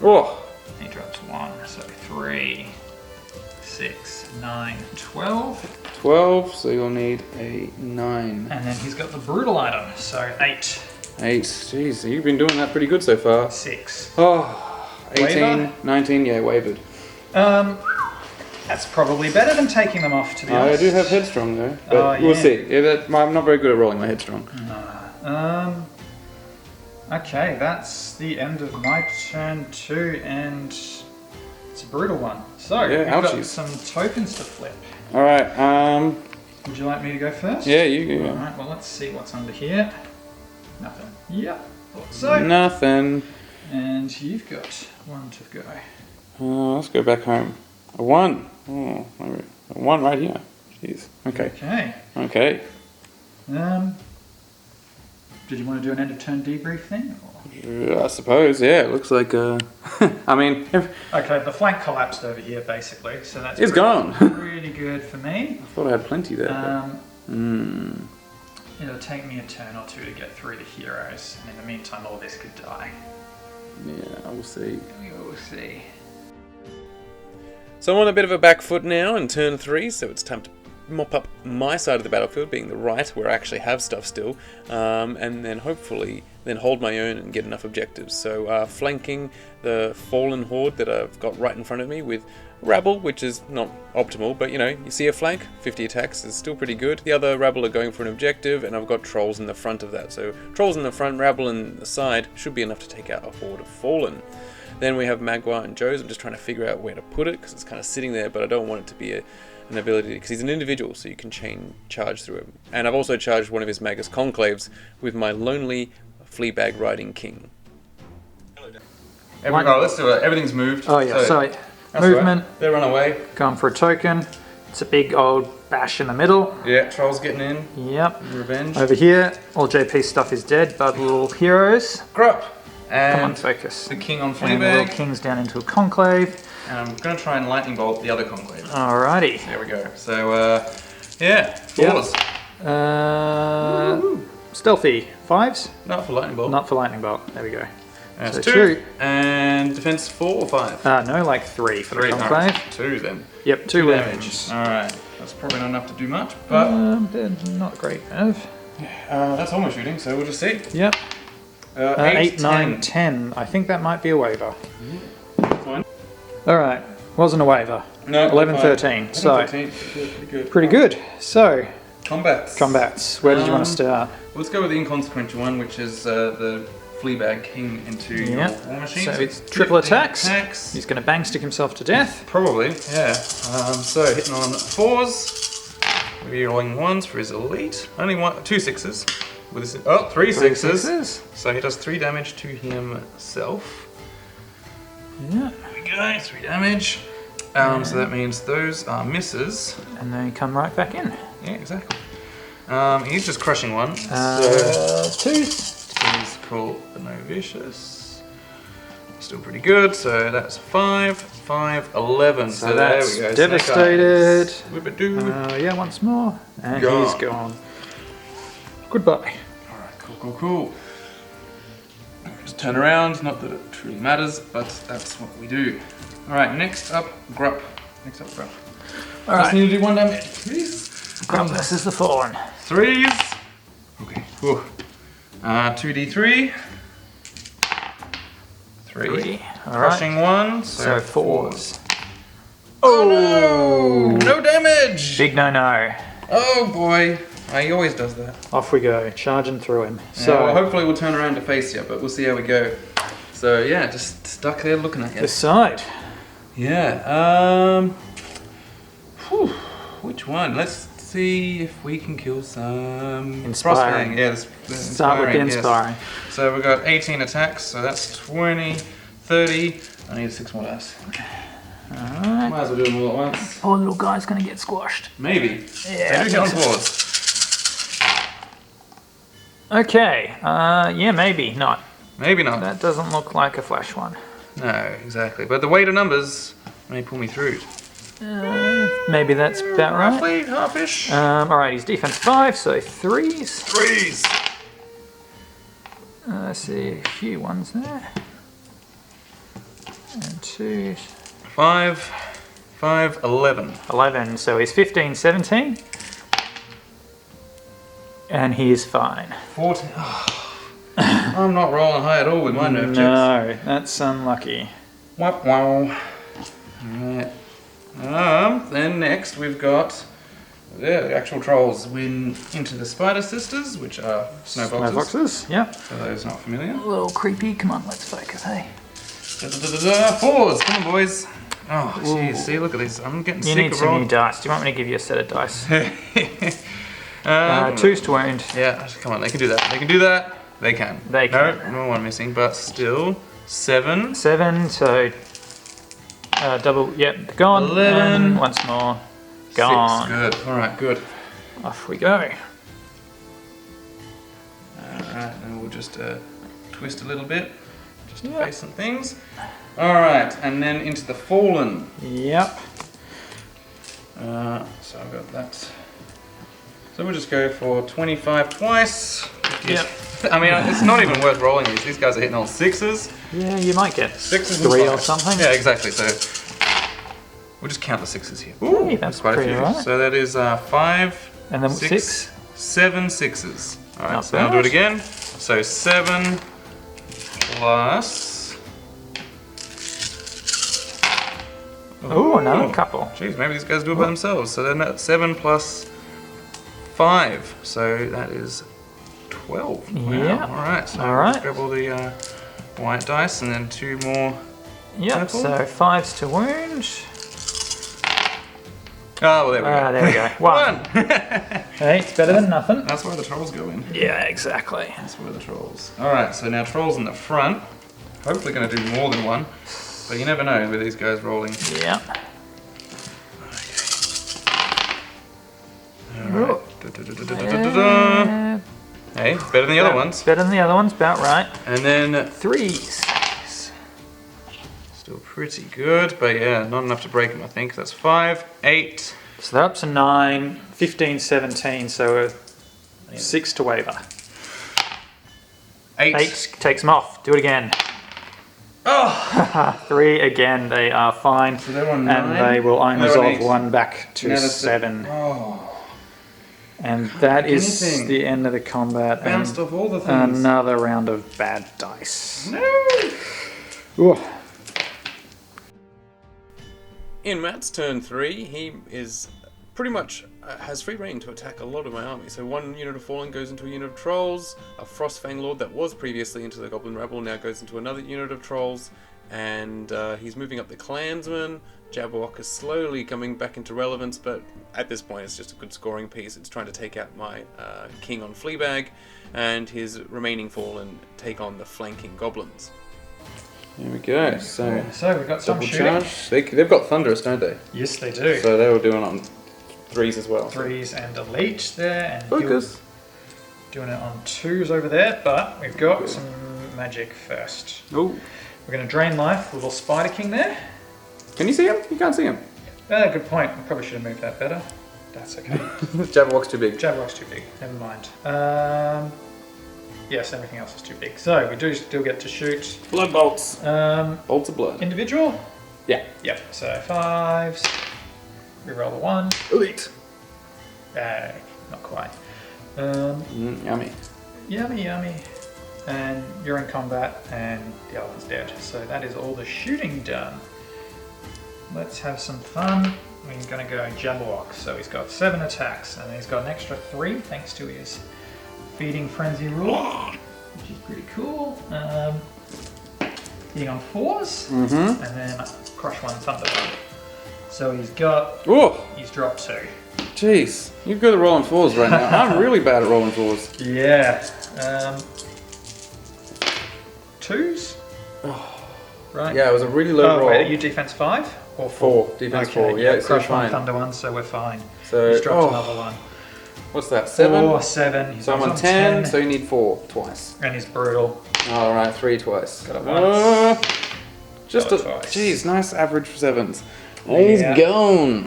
Oh, He drops 1, so 3, 6, 9, 12. 12, so you'll need a 9. And then he's got the brutal item, so 8, 8. Jeez, you've been doing that pretty good so far. 6. Oh, 18, Waver? 19, yeah, wavered. That's probably better than taking them off, to be honest. I do have headstrong though, but Oh, we'll yeah. see. Yeah, I'm not very good at rolling my headstrong. Okay, that's the end of my turn too, and it's a brutal one. So, Yeah, we've got ouchies. some tokens to flip. Alright, Would you like me to go first? yeah, you go. Alright, well let's see what's under here. Nothing. Yep. Thought so. Nothing. And you've got one to go. Let's go back home. A 1. Oh, a 1 right here. Jeez. Okay. Okay. Did you want to do an end of turn debrief thing? I suppose, yeah. It looks like, I mean... Okay, the flank collapsed over here, basically, so that's... It's gone! Really good for me. I thought I had plenty there. It'll take me a turn or two to get through the heroes, and in the meantime, all this could die. Yeah, we'll see. We will see. So I'm on a bit of a back foot now in turn 3, so it's time to mop up my side of the battlefield, being the right, where I actually have stuff still, and then hopefully then hold my own and get enough objectives. So flanking the fallen horde that I've got right in front of me with rabble, which is not optimal, but you know, you see a flank, 50 attacks is still pretty good. The other rabble are going for an objective, and I've got trolls in the front of that. So trolls in the front, rabble in the side should be enough to take out a horde of fallen. Then we have Magua and Joe's. I'm just trying to figure out where to put it because it's kind of sitting there, but I don't want it to be an ability because he's an individual, so you can charge through him. And I've also charged one of his Magus Conclaves with my lonely Fleabag riding king. Let's do it. Everything's moved. Oh yeah, so movement. Right. They run away. Going for a token. It's a big old bash in the middle. Yeah, trolls getting in. Yep. Revenge. Over here, all JP's stuff is dead, but little heroes. Grup. And come on, focus. The king on And the little Fleabag. king's down into a conclave. And I'm going to try and lightning bolt the other conclave. Alrighty. There we go. So, yeah, 4s. Yep. Stealthy 5s. Not for lightning bolt. Not for lightning bolt. There we go. That's so 2. And defense 4 or 5? No, like 3 for 3. the conclave. Right. 2 then. Yep, 2 damage. Alright. That's probably not enough to do much, but... they're not great, Ev. That's almost shooting, so we'll just see. Yep. 8, 9, 10. 10. I think that might be a waiver. Fine. Alright, wasn't a waiver. No, 11, fine. 13. So, 13. Pretty good. pretty good. So, Combats. Where did you want to start? Let's go with the inconsequential one, which is the Fleabag King into your war machine. So it's triple attacks. attacks. He's going to bang stick himself to death. Probably, yeah. So hitting on 4s, rerolling 1s for his elite. Only 2 6s. With his, 3 6s. So he does 3 damage to himself. Yeah. There we go, 3 damage. So that means those are misses. And then you come right back in. Yeah, exactly. He's just crushing 1. 2s. He's called the No Vicious. Still pretty good, so that's 5, 5, 11. So that's there we go. Devastated. Whip-a-doo. Yeah, once more. And Gone. he's gone. Goodbye. Alright, cool. Just turn around, not that it truly matters, but that's what we do. Alright, next up, Grup. Alright. Just need to do 1 damage, please. Grup versus the Fallen. 3s. Okay. Whew. 2d3. 3. Crushing 1. So 4s. Oh no! No damage! Big no. Oh boy. He always does that. Off we go, charging through him. So well, hopefully we'll turn around to face you, but we'll see how we go. So yeah, just stuck there looking at you. Decide. Yeah. Which one? Let's see if we can kill some Inspiring. Yeah, Start with the inspiring. Yes. So we've got 18 attacks, so that's 20, 30. I need 6 more dice. Alright. Might as well do them all at once. Poor little guy's gonna get squashed. Maybe. Yeah. They do hit on boards. Okay. Yeah, maybe not. Maybe not. That doesn't look like a flash one. No, exactly. But the weight of numbers may pull me through. Maybe that's about right. Roughly, half-ish. Alright, he's defense 5, so 3s. 3s. I see a few ones there. And 2s. 5, 5, 11. 11, so he's 15, 17. And he is fine. 14. I'm not rolling high at all with my nerf checks. No, that's unlucky. Wow. Alright. Then next we've got the actual trolls win into the Spider Sisters, which are snowboxes. Snowboxes, yep. For those not familiar. A little creepy. Come on, let's focus, hey. 4s, come on boys. Oh, jeez, see, look at these. I'm getting sick of rolling. You need some new dice. Do you want me to give you a set of dice? 2s to wound. Yeah, come on, they can do that. They can do that. They can. They can. No one missing, but still 7. 7, so double, yep, gone. 11. And once more, gone. 6. Good. All right, good. Off we go. Alright, and we'll just twist a little bit, just to face some things. Alright, and then into the Fallen. Yep. So I've got that. So we'll just go for 25 twice. Yep. I mean, it's not even worth rolling these. These guys are hitting all 6s. Yeah, you might get 6s 3 and or 5s. something. Yeah, exactly. So we'll just count the 6s here. Ooh, Hey, that's quite a pretty few. right. So that is 5, And then 6, 7 6s. Alright, Not so I'll do bad. it again. So 7 plus. Oh, another couple. Geez, maybe these guys do it by themselves. So then that's 7 plus 5. So that is 12. Wow. Yeah. Alright, so All right. let's grab all the white dice and then 2 more. Yep, Purple. so 5s to wound. Oh, well, there we go. There we go. 1. Hey, it's better than nothing. That's where the trolls go in. Yeah, exactly. That's where the trolls. Alright, so now trolls in the front. Hopefully going to do more than one. But you never know with these guys rolling. Yeah. Alright. Hey, it's better than the other ones. Better than the other ones, about right. And then 3s. still pretty good, but yeah, not enough to break them, I think. That's 5, 8. So they're up to 9, 15, 17, so 6 to waver. 8. 8 takes them off. Do it again. Oh! 3 again, they are fine. So they're on and 9. they will They're on unresolve 8. 1 back to Now that's 7. Oh. And that is anything. the end of the combat. Bounced and off all the things. another round of bad dice. No! Ooh. In Matt's turn 3, he is pretty much has free reign to attack a lot of my army. So 1 unit of Fallen goes into a unit of Trolls, a Frostfang Lord that was previously into the Goblin Rabble now goes into another unit of Trolls, and he's moving up the Clansmen. Jabberwock is slowly coming back into relevance, but at this point it's just a good scoring piece. It's trying to take out my King on Fleabag, and his remaining Fallen take on the flanking Goblins. Here we go. So we've got some double shooting. charge. They've got Thunderous, don't they? Yes, they do. So they were doing it on 3s as well. 3s and a leech there, and Focus. doing it on 2s over there, but we've got some magic first. Oh. We're going to drain life, little Spider King there. Can you see him? You can't see him. Good point. I probably should have moved that better. That's okay. Jabberwock's too big. Jabberwock's too big. Never mind. Yes, everything else is too big. So we do still get to shoot. Blood bolts. Bolts of blood. Individual? Yeah. Yep. So 5s. Reroll the 1. Elite. Not quite. Yummy. Yummy, yummy. And you're in combat, and the other one's dead. So that is all the shooting done. Let's have some fun. We're going to go Jabberwock. So he's got 7 attacks, and he's got an extra 3 thanks to his Feeding Frenzy rule, which is pretty cool. Hitting on 4s, and then Crush 1 Thunder 1. So he's got. Oh, He's dropped 2. jeez. You're good at rolling 4s right now. I'm really bad at rolling 4s. Yeah. 2s. Right. Yeah, it was a really low roll. Wait, are you defense 5 or 4? 4. Defense Okay, 4. Yeah, Crush so 1 fine. Thunder 1, so we're fine. So, He's dropped another 1. What's that? 7? 4, 7. He's So I'm on 10, so you need 4 twice. And he's brutal. Alright, 3 twice. Got it once. Just Got a. it twice. Jeez, nice average for 7s. Yeah. He's gone.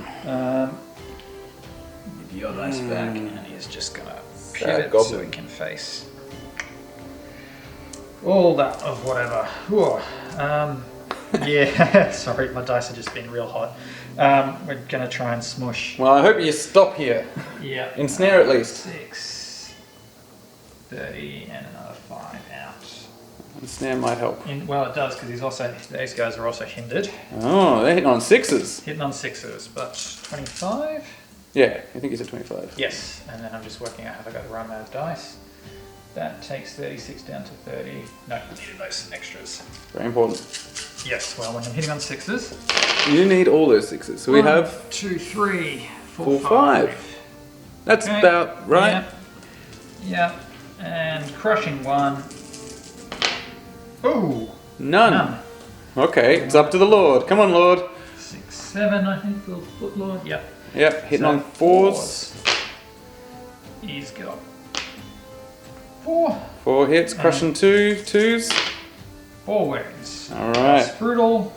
Give your dice back, and he's just gonna Bad pivot goblin. so he can face all that of whatever. Whew. Yeah, sorry, my dice have just been real hot. We're gonna try and smush. Well, I hope you stop here. Yeah. Ensnare at least. 6, 30, and another 5 out. Ensnare might help. Well, it does because these guys are also hindered. Oh, they're hitting on 6s. Hitting on 6s, but 25. Yeah, I think you said 25. Yes, and then I'm just working out how I got to run those dice. That takes 36 down to 30. No, I needed those extras. Very important. Yes, well, when I'm hitting on 6s. You need all those 6s. So we have 2, 3, 4, 4, 5. That's Okay. about right. Yeah. And crushing 1. Ooh! None. Okay, it's up to the Lord. Come on, Lord. 6, 7, I think, for Foot Lord. Yep. Yep, hitting So on 4s. He's got 4. 4 hits, crushing 2s. 4 wounds. Alright. That's brutal.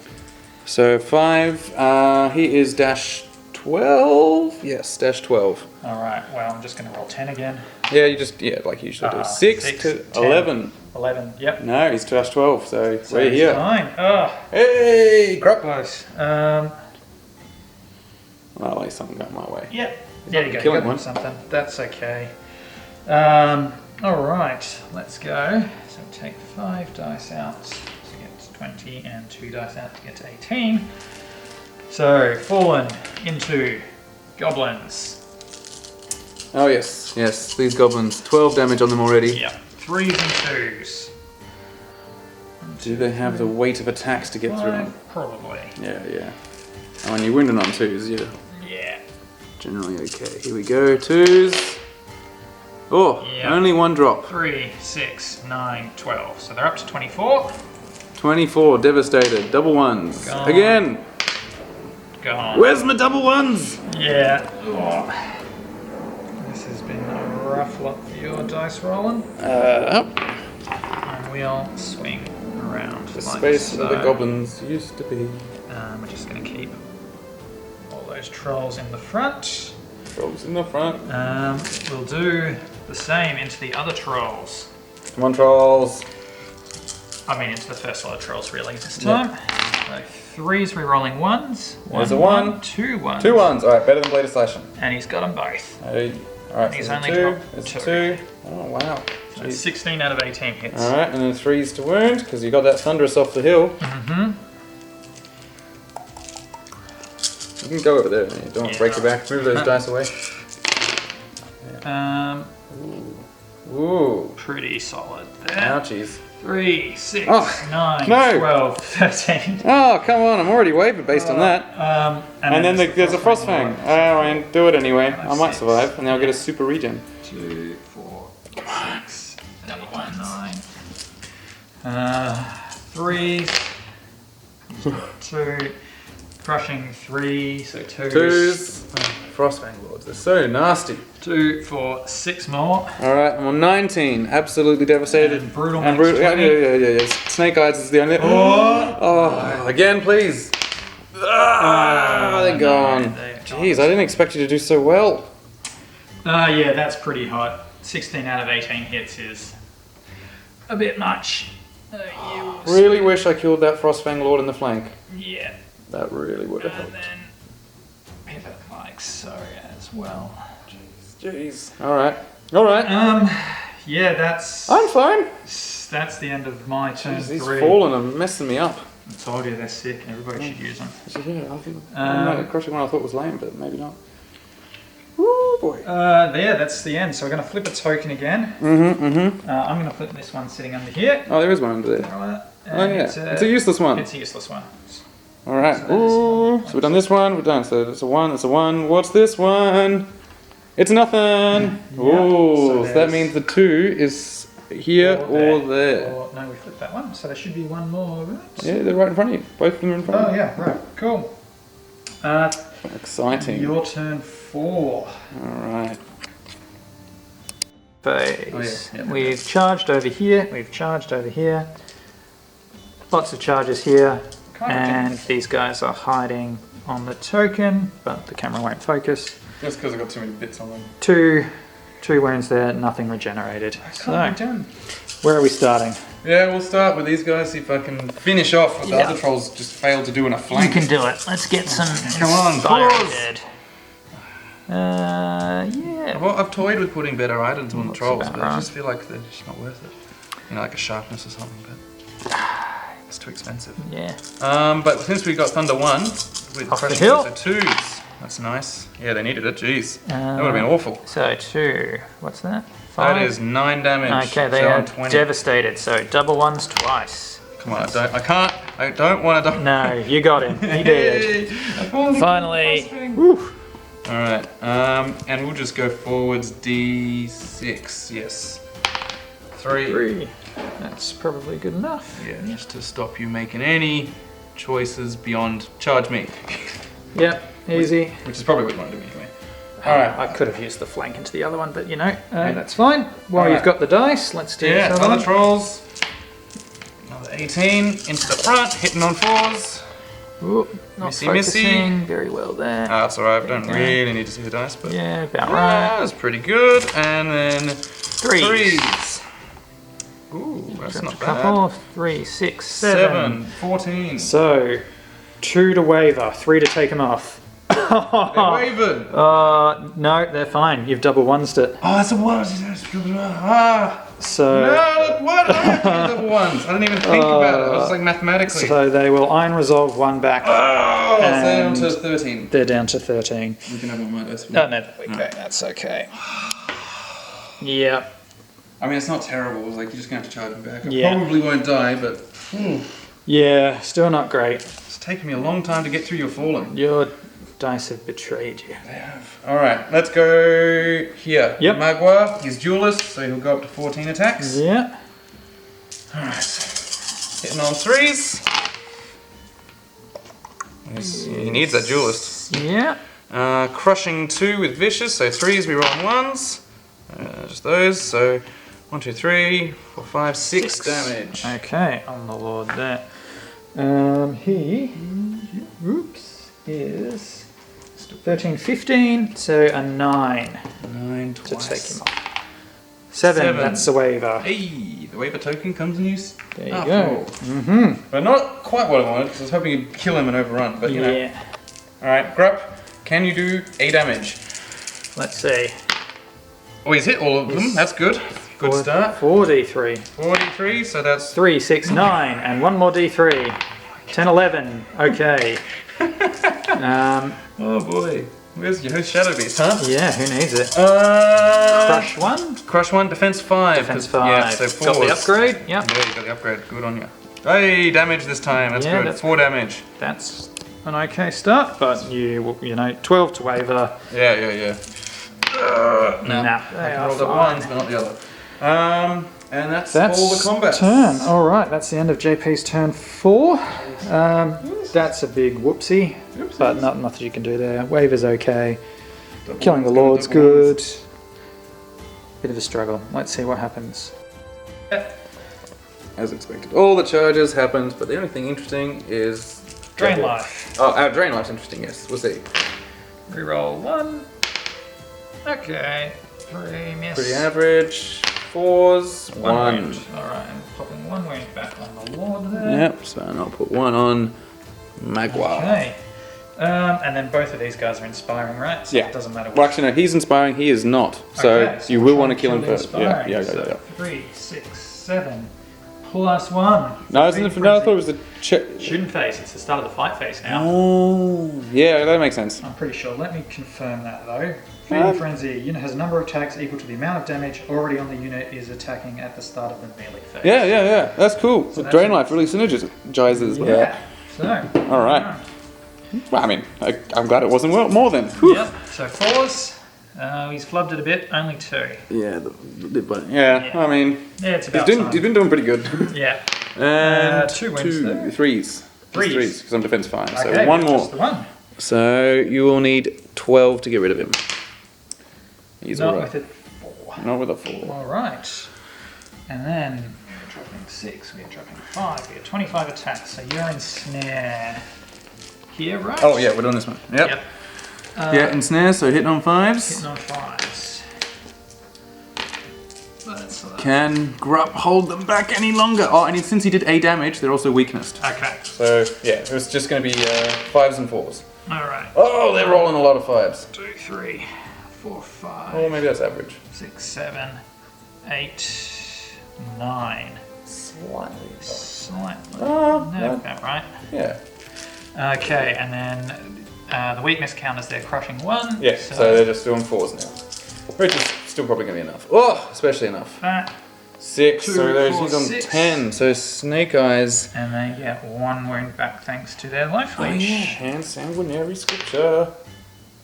So 5, he is dash 12. Yes, dash 12. Alright, well, I'm just going to roll 10 again. Yeah, you just, like you usually do. 6 to 10. 11. 11, yep. No, he's dash 12, so we're he's here. fine. Oh, Hey, crap. close. Well, at least something got my way. Yep. There you go. killing You got one. something. That's okay. Alright, let's go. So take 5 dice out to get to 20 and 2 dice out to get to 18. So, fallen into goblins. Oh, yes, yes, these goblins. 12 damage on them already. Yep. 3s and 2s. Do they have the weight of attacks to get through them? Probably. Yeah. Oh, and you're wounded on 2s, yeah. Yeah. Generally okay. Here we go, 2s. Oh, Yep. only 1 drop. 3, 6, 9, 12. So they're up to 24. 24, devastated. Double 1s. Gone. Again. Gone. Where's my double 1s? Yeah. Oh. This has been a rough lot for your dice rolling. Up. And we'll swing around. The like space so. where the goblins used to be. We're just going to keep all those trolls in the front. Trolls in the front. We'll do the same into the other trolls. Come on, trolls. I mean, into the first lot of trolls, really, this time. So 3s, we're rolling 1s. There's a 1. 2 1s. 2 1s. Alright, better than Blade of Slashing. And he's got them both. Hey. Alright, He's so only there's a 2. dropped There's 2. a 2. Oh, wow. So Jeez. 16 out of 18 hits. Alright, and then 3s to wound, because you got that thunderous off the hill. Mm-hmm. You can go over there. You don't want to break your back. Move those dice away. Ooh. Pretty solid there. Ouchies. 3, 6, Oh, 9, no. 12, 13. Oh, come on. I'm already wavered based on that. And then there's a Frostfang. Oh, and do it anyway. I might survive, and then I'll get a super regen. 2, 4, 6, 8, 9. 3, 2, crushing 3, so 2s. Frostfang Lords. They're so nasty. 2, 4, 6 more. Alright, I'm on 19. Absolutely devastated. And brutal And makes brutal. 20. Yeah. Snake Eyes is the only. Oh, again, please. They're gone. Jeez, I didn't expect you to do so well. Yeah, that's pretty hot. 16 out of 18 hits is a bit much. Really wish I killed that Frostfang Lord in the flank. Yeah. That really would have And helped. then pivot like so as well. Jeez. Alright. Alright. Yeah, that's I'm fine. that's the end of my turn. Jeez, these 3. fallen are messing me up. I told you they're sick. Everybody should use them. Yeah, I think the crushing one I thought was lame, but maybe not. Woo boy. Yeah, that's the end. So we're going to flip a token again. I'm going to flip this one sitting under here. Oh, there is one under there. Oh yeah, it's a useless one. It's a useless one. Alright. So So we've done this one, we're done. So it's a 1, it's a 1. What's this one? It's nothing. so So that there's- means the 2 is here or there. Or, no, we flipped that one. So there should be one more. Right? Yeah, they're right in front of you. Both of them are in front Oh of you. yeah, right. Cool. Exciting. Your turn 4. Alright. Phase. Oh, yeah. We've charged over here. We've charged over here. Lots of charges here. And these guys are hiding on the token, but the camera won't focus. Just because I've got too many bits on them. Two wounds there, nothing regenerated. So, where are we starting? Yeah, we'll start with these guys, see if I can finish off what the Yeah. other trolls just failed to do in a You flank. can do it. Let's get some Come on, inspired. Yeah. Well, I've toyed with putting better items on the Looks trolls, about but I right. just feel like they're just not worth it. You know, like a sharpness or something, but it's too expensive. Yeah. But since we got Thunder 1, with Off the crushing hill. the 2s, that's nice. Yeah, they needed it, jeez. That would have been Uh, awful. So 2. What's that? 5. That is 9 damage. Okay, they so are I'm 20. devastated. So double 1s twice. Come on, I don't want to die. No, you got him. He did. Finally. Alright, and we'll just go forwards D6, yes. 3. That's probably good enough. Yeah, just to stop you making any choices beyond charge me. Yep, easy. Which is probably what you want to do anyway. Alright. I could have used the flank into the other one, but you know, that's fine. While Alright. you've got the dice, let's do this other other one. trolls. Another 18 into the front, hitting on 4s. Ooh, not Missy, focusing very well there. That's alright, I don't really need to see the dice, but Yeah, about right. that's pretty good. And then 3s. 3s. Ooh, that's Dropped not a bad. couple. 3, 6, 7. 14. So, 2 to waver, 3 to take them off. They're wavered. No, they're fine. You've double ones it. Oh, that's a 1. So, No, why did I have to use double 1s? I didn't even think about it. I was just like mathematically. so they will iron resolve 1 back. Oh, so they're down and to 13. they're down to 13. You can have one of my dice. No, okay, that's okay. Yeah. I mean, it's not terrible. It's like you're just going to have to charge me back. I Yeah. probably won't die, but Yeah, still not great. it's taken me a long time to get through your fallen. Your dice have betrayed you. They have. Alright, let's go here. Yep. Magua, he's duelist, so he'll go up to 14 attacks. Yeah. Alright. Hitting on 3s. He needs that duelist. Yeah. Crushing 2 with vicious, so 3s we roll on 1s. Just those, so 1, 2, 3, 4, 5, 6 damage. Okay, on the lord there. He, is 13, 15, so a 9 9 to twice. take him off. 7, that's the waiver. Hey, the waiver token comes in use. There you go. Mm-hmm. But not quite what I wanted, because I was hoping you'd kill him and overrun, but you know. Yeah. Alright, Grupp, can you do A damage? Let's see. Oh, he's hit all of them, that's good. Good start. 4d3. 43, so that's 3, 6, 9, and 1 more d3. 10, 11. Okay. oh boy. Where's Shadow Beast, huh? Yeah, who needs it? Crush. Crush 1. Crush 1, defense 5. Defense 5. Yeah, so 4. Got the upgrade? Yep. Yeah, you got the upgrade. Good on you. Hey, damage this time. That's Yeah, good. that's 4 damage. That's an okay start, but you know, 12 to waver. Yeah. Nah, I can roll the ones, but not the other. And that's all the combat. turn. All right, that's the end of JP's turn 4. That's a big whoopsie, but nothing you can do there. Waver's okay. Killing the Lord's good. Bit of a struggle. Let's see what happens. As expected. All the charges happened, but the only thing interesting is... Drain life. Oh, our drain life's interesting, yes. We'll see. Reroll 1. Okay. 3 miss. Pretty average. 4s, 1. Wound. Alright, I'm popping 1 wound back on the Lord there. Yep, so I'll put 1 on Magua. Okay. And then both of these guys are inspiring, right? So Yeah. it doesn't matter what. Well, actually, no, he's inspiring, he is not. So Okay, so you we'll will want to try kill him and first. inspiring. Yeah. So 3, 6, 7, plus 1. No, I thought it was the... Shooting phase, it's the start of the fight phase now. Oh, yeah, that makes sense. I'm pretty sure. Let me confirm that though. Feeding Frenzy. Unit has a number of attacks equal to the amount of damage already on the unit is attacking at the start of the melee phase. Yeah. That's cool. So The drain that's- life really synergizes with Yeah. that. So. All right. Well, I mean, I'm glad it wasn't more than. Whew. Yep. So 4s. He's flubbed it a bit. Only 2. Yeah, yeah. I mean, Yeah, it's he's about been time. doing pretty good. Yeah. And 2 wins though. 3s. Threes. Because I'm defense 5. So Okay, one more. just the one. So you will need 12 to get rid of him. He's Not alright. with it 4. Not with a 4. Alright. And then we're dropping 6, we're dropping 5, we have 25 attacks, so you're in snare here, right? Oh yeah, we're doing this one. Yep. Yeah, in snare, so hitting on 5s. Hitting on 5s. That's Can Grupp hold them back any longer? Oh, and since he did A damage, they're also weaknessed. okay. So yeah, it was just going to be 5s and 4s. Alright. Oh, they're rolling a lot of 5s. 2, 3, 4, 5, Oh, maybe that's average. 6, 7, 8, 9. Slightly. Slightly. Oh, No, about right. Yeah. Okay, and then the weakness counters they're crushing 1. Yeah, so they're just doing 4s now. Which is still probably going to be enough. Oh, especially enough. that. 6, 2, so there's 4, he's on 6. 10. So Snake Eyes. And they get 1 wound back thanks to their life Oh, leech. yeah. And Sanguinary Scripture.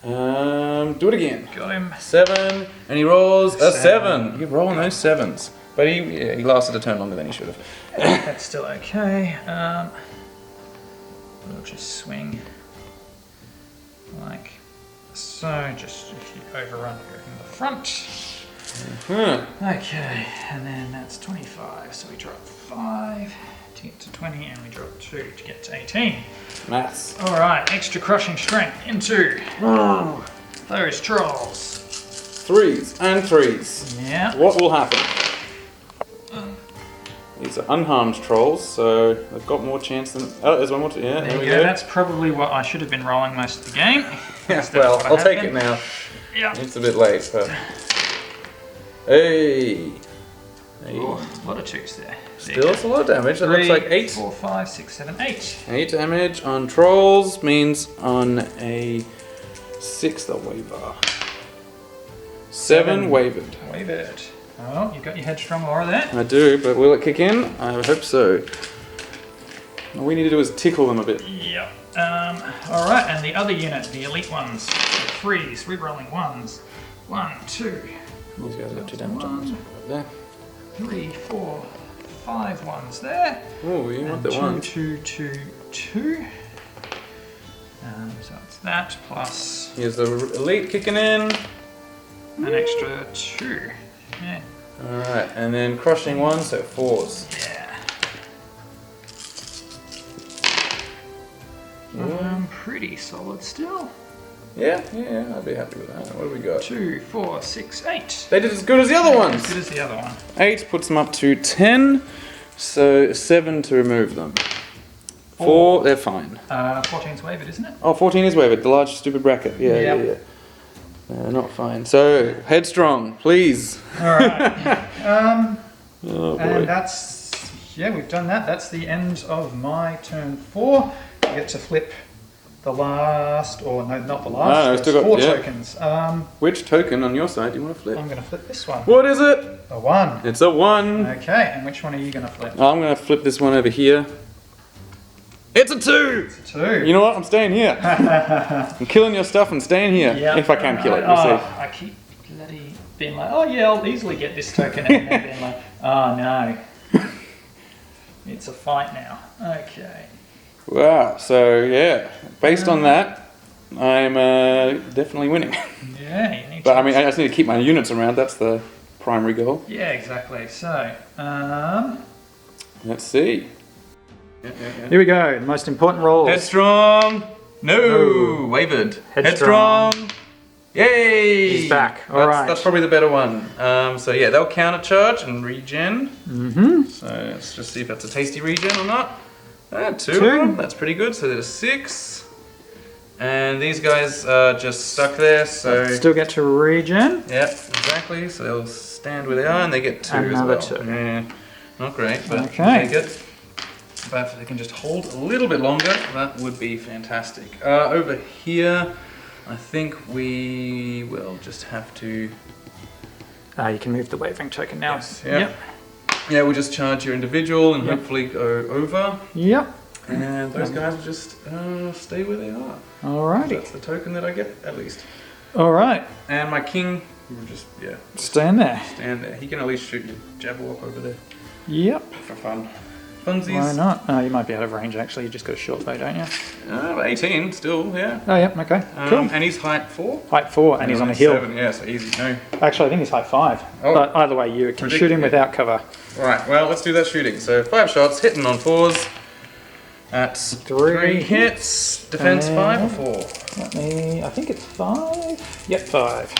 Do it again. Got him. 7, and he rolls a 7. Seven. You're rolling those 7s. But he lasted a turn longer than he should have. That's still okay. We'll just swing like so. Just if you overrun, go in the front. Okay, and then that's 25. So we drop 5 to get to 20, and we drop 2 to get to 18. Maths. All right, extra crushing strength into those trolls. 3s and 3s. Yeah. What will happen? These are unharmed trolls, so they've got more chance than... Oh, there's one more. Yeah, There we go. That's probably what I should have been rolling most of the game. Yeah, well, I'll take it now. Yeah. It's a bit late, but... Hey! Oh, a lot of 2s there. Still, it's a lot of damage. That looks like 8. 4, 5, 6, 7, 8. 8 damage on trolls means on a 6 they'll waver. 7 wavered. Wavered. Oh, you got your headstrong aura there? I do, but will it kick in? I hope so. All we need to do is tickle them a bit. Yep. Alright, and the other unit, the elite ones. The 3s, rerolling 1s. 1, 2. These guys have 2 damage on them. Right there. 3, 4, 5 1s there. Oh, you want the 2, 1. 2, 2, 2. So it's that plus Here's the elite kicking in. an extra 2. Yeah. Alright, and then crushing 1, so 4s. Yeah. Pretty solid still. Yeah, I'd be happy with that. What do we got? 2, 4, 6, 8. They did as good as the other ones. As good as the other one. 8 puts them up to 10, so 7 to remove them. 4, they're fine. 14's wavered, isn't it? Oh, 14 is wavered, the large stupid bracket. Yeah. They're not fine. So, headstrong, please. Alright. Oh boy. And that's, we've done that. That's the end of my turn 4. I get to flip the last, or no, not the last. No, there's still got 4 tokens. Which token on your side do you want to flip? I'm going to flip this one. What is it? A 1. It's a 1. Okay, and which one are you going to flip? I'm going to flip this one over here. It's a 2! It's a 2. You know what? I'm staying here. I'm killing your stuff and staying here. Yep. If I can kill it, we'll see. I keep bloody being like, oh yeah, I'll easily get this token, and then being like, oh no. It's a fight now. Okay. Wow, so yeah, based on that, I'm definitely winning. Yeah, you need But to... I mean, I just need to keep my units around, that's the primary goal. Yeah, exactly. So, Let's see. here we go. The most important roll. Headstrong! No! Wavered. Headstrong. Yay! He's back. All right. That's probably the better one. So yeah, they'll counter charge and regen. So let's just see if that's a tasty regen or not. 2 of them. That's pretty good. So there's 6. And these guys are just stuck there, so... Still get to regen. Yep, exactly. So they'll stand where they are and they get 2 Another as well. 2. Yeah, not great, but Okay. take it. But if they can just hold a little bit longer, that would be fantastic. Over here, I think we will just have to... You can move the wavering token now. Yes, yep. Yeah, we'll just charge your individual and hopefully go over. Yep. And those guys will just stay where they are. Alrighty. That's the token that I get, at least. Alright. And my king will just, Stand there. stand there. He can at least shoot your Jabberwock over there Yep. for fun. Funsies. Why not? Oh, you might be out of range actually. You just got a short bow, don't you? 18 still, yeah. Oh, yep. Okay. Cool. And he's height 4. Height 4, and he's on a hill. 7, yeah, so easy. No. Actually, I think he's height 5. Oh. But either way, you can shoot him without cover. Right, well, let's do that shooting. So 5 shots, hitting on 4s. That's 3 hits. Defense 5 or 4? Let me. I think it's 5. Yep, 5.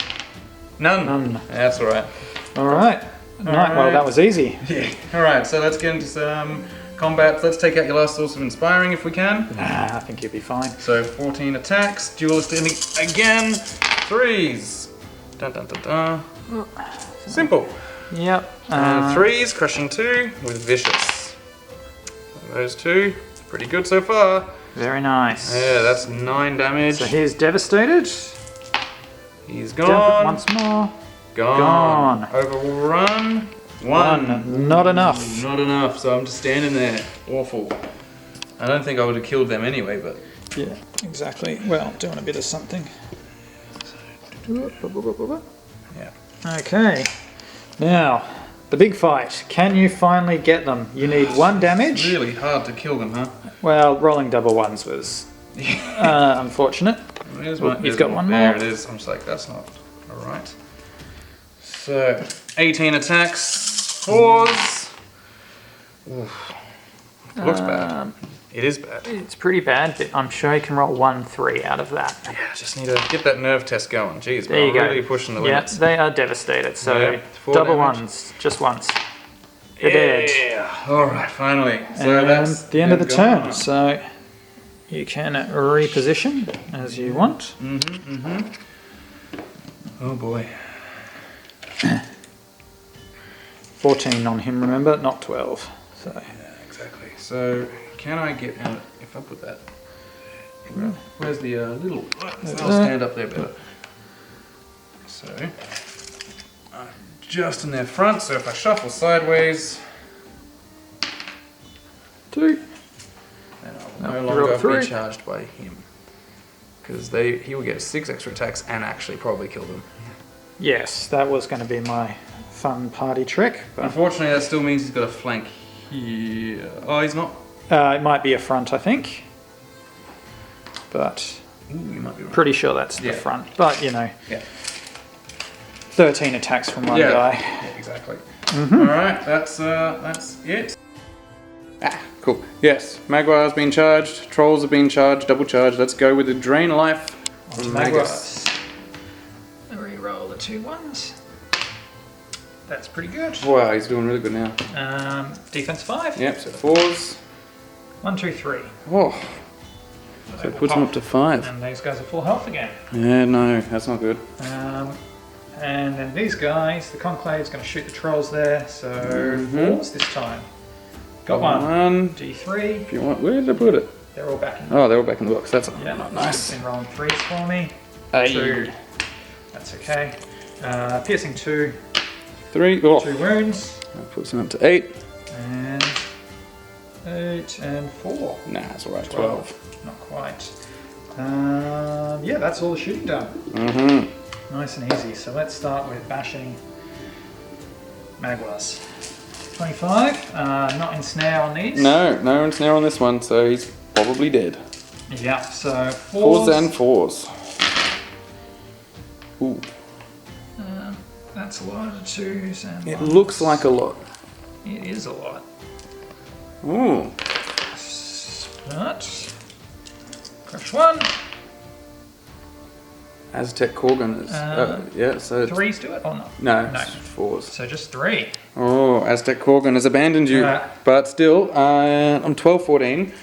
None. That's alright. Alright. Right, well, that was easy. Yeah. Alright, so let's get into some combat. Let's take out your last source of inspiring if we can. Nah, I think you'll be fine. So 14 attacks, duelist again, 3s. Dun dun dun dun. Simple. Yep. 3s, crushing 2 with vicious. Those 2, pretty good so far. Very nice. Yeah, that's 9 damage. So he's devastated. He's Dump gone. it once more. Gone. Overrun. 1. Not enough. Not enough, so I'm just standing there. Awful. I don't think I would have killed them anyway, but... Yeah, exactly. Well, doing a bit of something. Yeah. Okay. Now, The big fight. Can you finally get them? You need 1 damage. It's really hard to kill them, huh? Well, rolling double ones was unfortunate. You've got one more. There it is. I'm just like, that's not alright. So, 18 attacks. 4s. Oof. It looks bad. It is bad. It's pretty bad, but I'm sure you can roll 1-3 out of that. Yeah, just need to get that nerve test going. Jeez, There you go. really pushing the limits. Yeah, they are devastated. So Yeah, 4 double damage. ones, just once. They're dead. Yeah. Alright, finally. So And that's the end of the gone. turn. So you can reposition as you want. Oh boy. 14 on him, remember, not 12. So Yeah, exactly. So, can I get out, if I put that, where's the little, I'll stand up there better. So, just in their front, so if I shuffle sideways, 2. then I will No, no you're up longer 3. be charged by him. Because he will get 6 extra attacks and actually probably kill them. Yes, that was going to be my fun party trick. But Unfortunately, that still means he's got a flank here. Oh, he's not. it might be a front, I think. But Ooh, you might be right. pretty sure that's the Yeah. front. But, you know, Yeah. 13 attacks from one guy. Yeah, exactly. Alright, that's it. Ah, cool. Yes, Magwar's been charged, Trolls have been charged, double charged. Let's go with the Drain Life from Magus. Reroll the 2 ones. That's pretty good. Wow, he's doing really good now. Defense 5. Yep, so 4s. 1, 2, 3. Oh, so it puts him up to 5. And these guys are full health again. Yeah, no, that's not good. And then these guys, the Conclave's going to shoot the trolls there. So 4s this time. Got one. D3. If you want, where did I put it? They're all back in. Oh, they're all back in the box. That's Yeah, nice. Been rolling 3s for me. Hey. 2. That's okay. Piercing 2. 3. Oh, 2 wounds. that puts him up to 8. And 8 and 4. Nah, that's alright. 12. Not quite. Yeah, that's all the shooting done. Nice and easy. So let's start with bashing Magwas. 25. Not ensnare on these. No ensnare on this one, so he's probably dead. Yeah, so 4s and 4s. Ooh. That's a lot of 2s and It 1s. looks like a lot. It is a lot. Ooh. But crush 1. Aztec-themed is. Yeah, so. 3s do it or not? No, No. it's 4s. So just 3. Oh, Aztec-themed has abandoned you. But still, I'm 12, 14.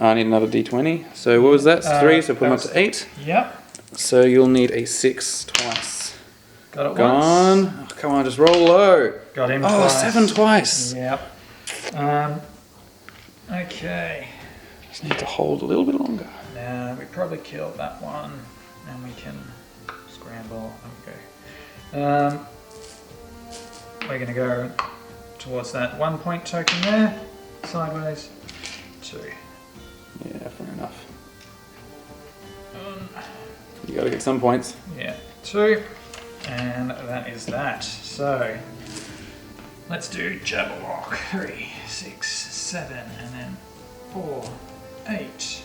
I need another d20. So what was that? 3, so put him up to 8. Yep. So you'll need a 6 twice. Got it Gone. once. Oh, come on, just roll low. Got him Oh, twice. 7 twice. Yep. Okay. Just need to hold a little bit longer. Now we probably killed that one, and we can scramble. Okay. We're going to go towards that 1 point token there, sideways. 2. Yeah, fair enough. You gotta get some points. Yeah, 2, and that is that. So let's do Jabberwock. 3, 6, 7, and then 4, 8.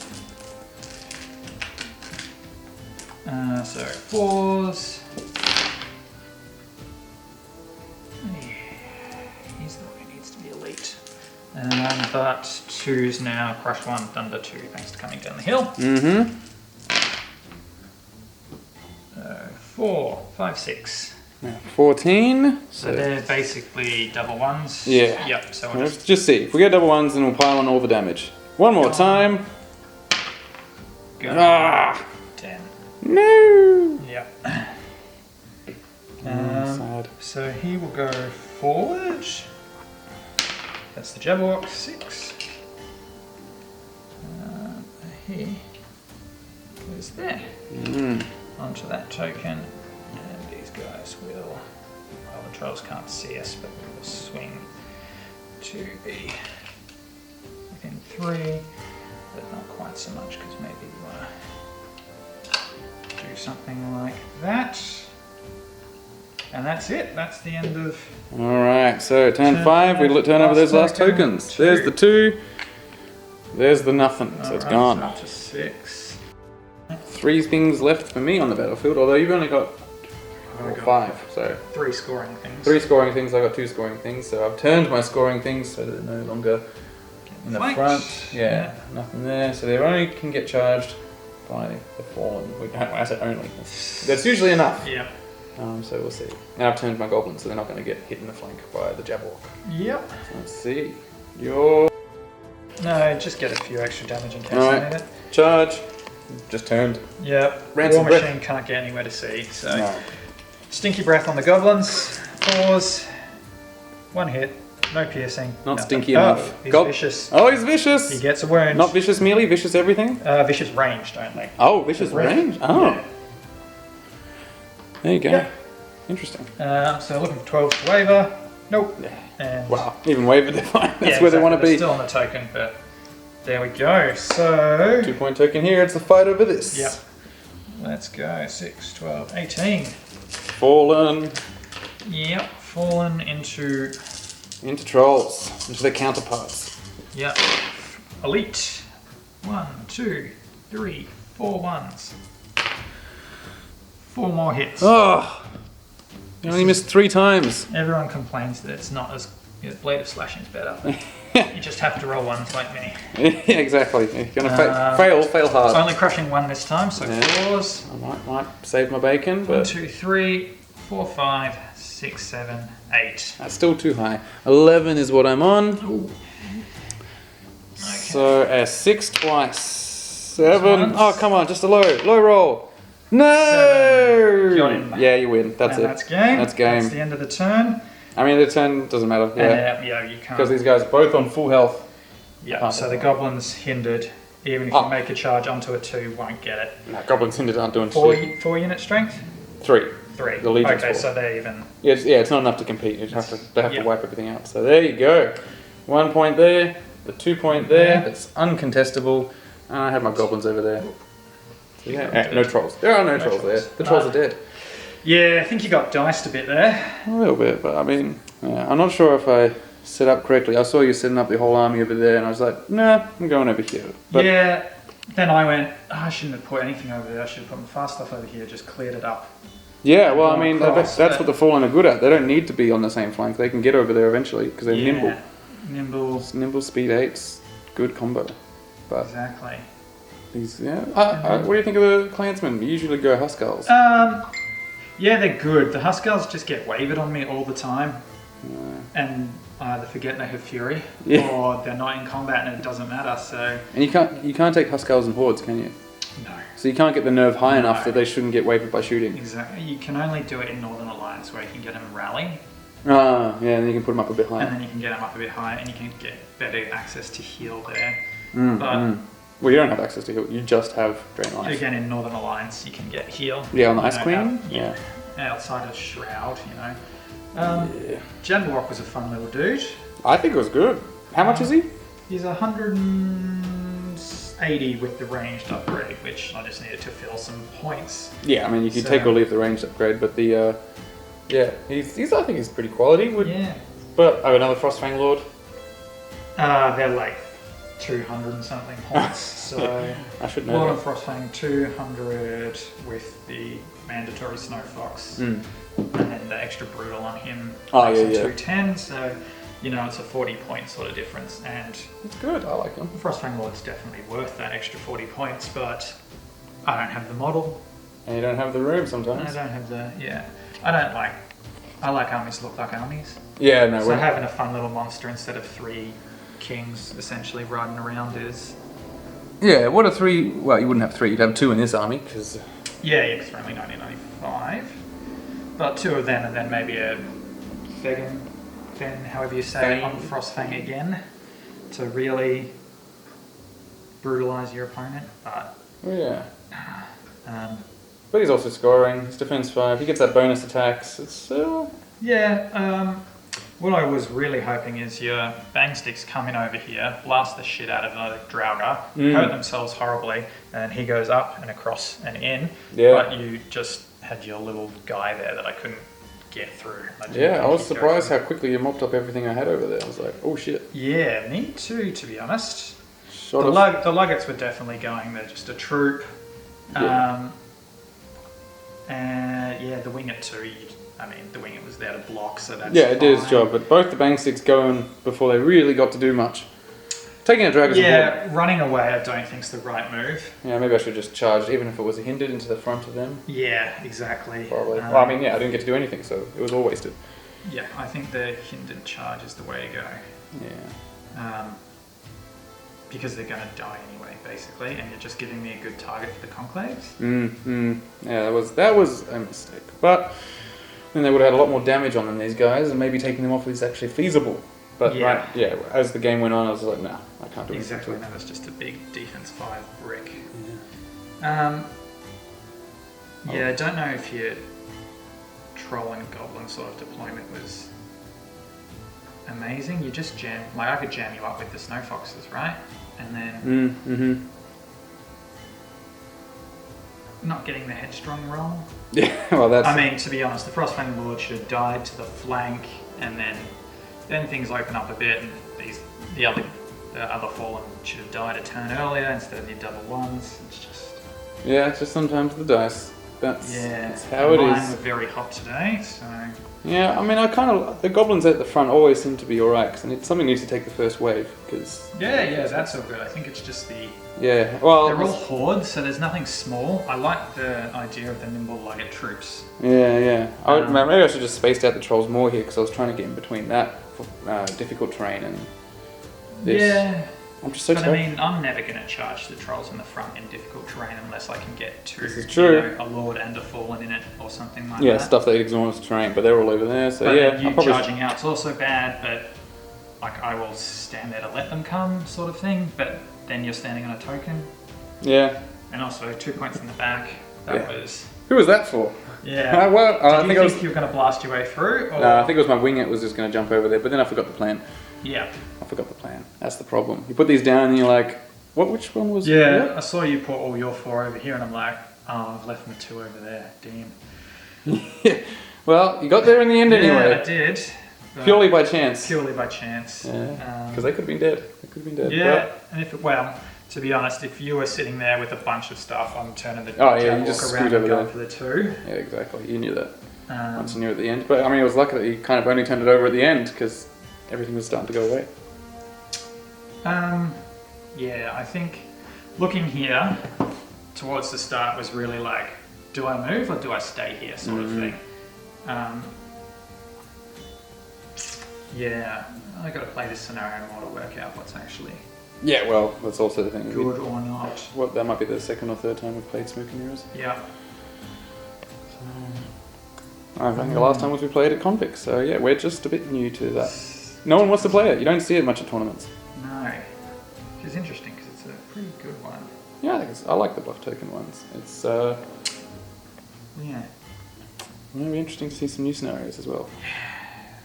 So 4s. He's the one who needs to be elite. But 2s now. Crush 1, Thunder 2, thanks to coming down the hill. 4, 5, 6. Now 14. So they're basically double ones. Yeah. Yep. So we'll Let's just see. If we get double ones, then we'll pile on all the damage. One more time. go. Ah! 10. No! Yep. Sad. So he will go forward. That's the Jabberwock. 6. He goes there. Onto that token. And these guys will. Well, the trolls can't see us, but we will swing to be within 3. But not quite so much, because maybe we want to do something like that. And that's it. That's the end of... Alright, so turn 5, we turn over those last tokens. Two. There's the 2, there's the nothing, so it's Alright, gone. so up to 6. 3 things left for me on the battlefield, although you've only got 5, so 3 scoring things. 3 scoring things, I got 2 scoring things, so I've turned my scoring things so they're no longer in the front. Yeah, nothing there, so they only can get charged by the fallen. I said only. That's usually enough. Yeah. So we'll see. And I've turned my goblins, so they're not going to get hit in the flank by the Jabberwock. Yep. So let's see. Your No, just get a few extra damage in case I need it. charge. Just turned. Yep. Ransom War breath. Machine can't get anywhere to see, so... No. Stinky Breath on the goblins. Pause. 1 hit. No piercing. Not nothing. stinky enough. He's vicious. Oh, he's vicious. He gets a wound. Not vicious melee, vicious everything. Vicious ranged only. Oh, vicious range. Oh, Yeah. there you go. Yeah. Interesting. So looking for 12 to waver. Nope. Yeah. And Wow. Even wavered, they're fine. That's yeah, where they want to exactly. be. They're still on the token, but there we go. So 2-point token here. It's the fight over this. yep. Let's go. 6, 12, 18. Fallen Yep. Fallen into trolls, into their counterparts. yep. Elite. 1, 2, 3, 4 ones. 4 more hits. Oh, you only missed 3 times. Everyone complains that it's not as Blade of Slashing's better. You just have to roll ones like me. Yeah, exactly. You're gonna fail hard. Only crushing 1 this time, so Yeah. 4s. I might save my bacon, 1, but 2, 3, 4, 5, 6, 7, 8. that's still too high. 11 is what I'm on. Ooh. So a 6 twice. 7. Once. Oh, come on, just a low roll. No! 7. Got him. Yeah, you win. That's And it. that's game. That's game. That's the end of the turn. I mean, the turn doesn't matter. Yeah, And yeah, you can't. because these guys are both on full health. Yeah, so the goblins hindered. Even if Oh. you make a charge onto a 2, won't get it. No, goblins hindered aren't doing shit. 4 unit strength? 3. 3. The Legion's okay, 4. so they're even. Yeah, it's not enough to compete. They have Yeah. to wipe everything out. So there you go. 1 point there. The 2 point there. That's uncontestable. And I have my goblins over there. So yeah, no trolls. There are no trolls there. The trolls are dead. Yeah, I think you got diced a bit there. A little bit, but I mean, I'm not sure if I set up correctly. I saw you setting up the whole army over there, and I was like, nah, I'm going over here. But yeah, then I went, I shouldn't have put anything over there. I should have put my fast stuff over here, just cleared it up. yeah, well, I mean, Across, that's but- what the Fallen are good at. They don't need to be on the same flank. They can get over there eventually because they're nimble. Nimble. Nimble, speed 8's good combo. But Exactly. these, yeah. What do you think of the Clansmen? We usually go Huskarls. Yeah, they're good. The Huskarls just get wavered on me all the time. And either forget they have Fury, Yeah. or they're not in combat and it doesn't matter, so... And you can't take Huskarls and Hordes, can you? No. So you can't get the nerve high No. enough that they shouldn't get wavered by shooting. Exactly. You can only do it in Northern Alliance, where you can get them rally, Ah, yeah, and then you can put them up a bit and higher. then you can get them up a bit higher, and you can get better access to heal there. Mm, But mm. Well, you don't have access to heal. You just have Drain Life. again, in Northern Alliance, you can get heal. Yeah, on the You Ice know, Queen? yeah. Outside of Shroud, you know. Yeah. Jabberwock was a fun little dude. I think it was good. How much is he? He's 180 with the ranged upgrade, which I just needed to fill some points. Yeah, I mean, you can So- take or leave the ranged upgrade, but the, yeah, he's I think he's pretty quality. Yeah. But, another Frostfang Lord. They're like 200 and something points, so... I should know Lord that. of Frostfang 200 with the mandatory Snow Fox, Mm. and then the extra brutal on him. Oh, makes yeah, him yeah. 210, so you know it's a 40-point sort of difference. And It's good, I like him. the Frostfang Lord's definitely worth that extra 40 points, but I don't have the model. And you don't have the room I sometimes. don't have the I like armies that look like armies. Yeah, no, So we're- having a fun little monster instead of 3 kings essentially riding around is... Yeah, what are 3? Well, you wouldn't have 3. You'd have 2 in this army because Yeah, because they're only 1995. But 2 of them, and then maybe a Fegen, however you say it, on Frostfang again, to really brutalise your opponent. But yeah. um, But he's also scoring. His defense 5. He gets that bonus attacks. It's what I was really hoping is your bang sticks come in over here, blast the shit out of the Draugr, hurt themselves horribly, and he goes up and across and in. Yeah. But you just had your little guy there that I couldn't get through. Yeah, I was surprised how quickly you mopped up everything I had over there. I was like, oh shit. Yeah, me too, to be honest. The Luggets were definitely going. They're just a troop. Yeah. And yeah, the Winged too. The Winged was there to block, so that's it did its fine. job, but both the Bang Sticks going before they really got to do much. Taking a drag is important. Running away I don't think's the right move. Yeah, maybe I should have just charged, even if it was hindered into the front of them. Yeah, exactly. Probably. Well, I didn't get to do anything, so it was all wasted. Yeah, I think the hindered charge is the way to go. Yeah. Because they're going to die anyway, basically, and you're just giving me a good target for the conclaves. Yeah, that was a mistake. But then they would have had a lot more damage on them, these guys, and maybe taking them off was actually feasible. But as the game went on, I was like, nah, I can't do it. Exactly, no, that's just a big defense 5 brick. Yeah. I don't know if your troll and goblin sort of deployment was amazing. You just I could jam you up with the snow foxes, right? And then not getting the headstrong roll. Yeah, well that's... to be honest, the Frostfang Lord should have died to the flank, and then things open up a bit, and the other fallen should have died a turn earlier instead of your double ones. It's just... Yeah, it's just sometimes the dice. That's how it is. Mine were very hot today, so... Yeah, the goblins at the front always seem to be alright, because something needs to take the first wave, because... Yeah, that's all good. I think it's just the... Yeah, well... They're all hordes, so there's nothing small. I like the idea of the nimble Lugged troops. Yeah. Maybe I should just spaced out the trolls more here, because I was trying to get in between that difficult terrain and this. Yeah. I'm just so tired. I'm never going to charge the trolls in the front in difficult terrain unless I can get This is true. a lord and a fallen in it or something like that. Yeah, stuff that exhaust terrain, but they're all over there, so but you charging out's also bad, but I will stand there to let them come, sort of thing, but then you're standing on a token. Yeah. And also 2 points in the back. That was... Who was that for? Yeah. Did you think you were going to blast your way through? Or? No, I think it was my winglet was just going to jump over there, but then I forgot the plan. Yeah. I forgot the plan. That's the problem. You put these down and you're like, which one was... Yeah, what? I saw you put all your 4 over here and I'm like, oh, I've left my 2 over there. Damn. Yeah. Well, you got there in the end anyway. Yeah, I did. Purely by chance. Purely by chance. Yeah. Because they could have been dead. Yeah, and to be honest, if you were sitting there with a bunch of stuff, I'm turning the you just around scoot and over going there. for the 2. Yeah, exactly. You knew that. Once you knew at the end. But it was lucky that you kind of only turned it over at the end because everything was starting to go away. Yeah, I think looking here towards the start was really like, do I move or do I stay here sort of thing. Yeah, I got to play this scenario more to work out what's actually... Yeah, well, that's also the thing. Good or not. Well, that might be the second or third time we've played Smoke and Mirrors. Yeah. I think the last time was we played at Convict, so yeah, we're just a bit new to that. No one wants to play it. You don't see it much at tournaments. No. Which is interesting because it's a pretty good one. Yeah, I like the bluff token ones. It's yeah. It'll be interesting to see some new scenarios as well.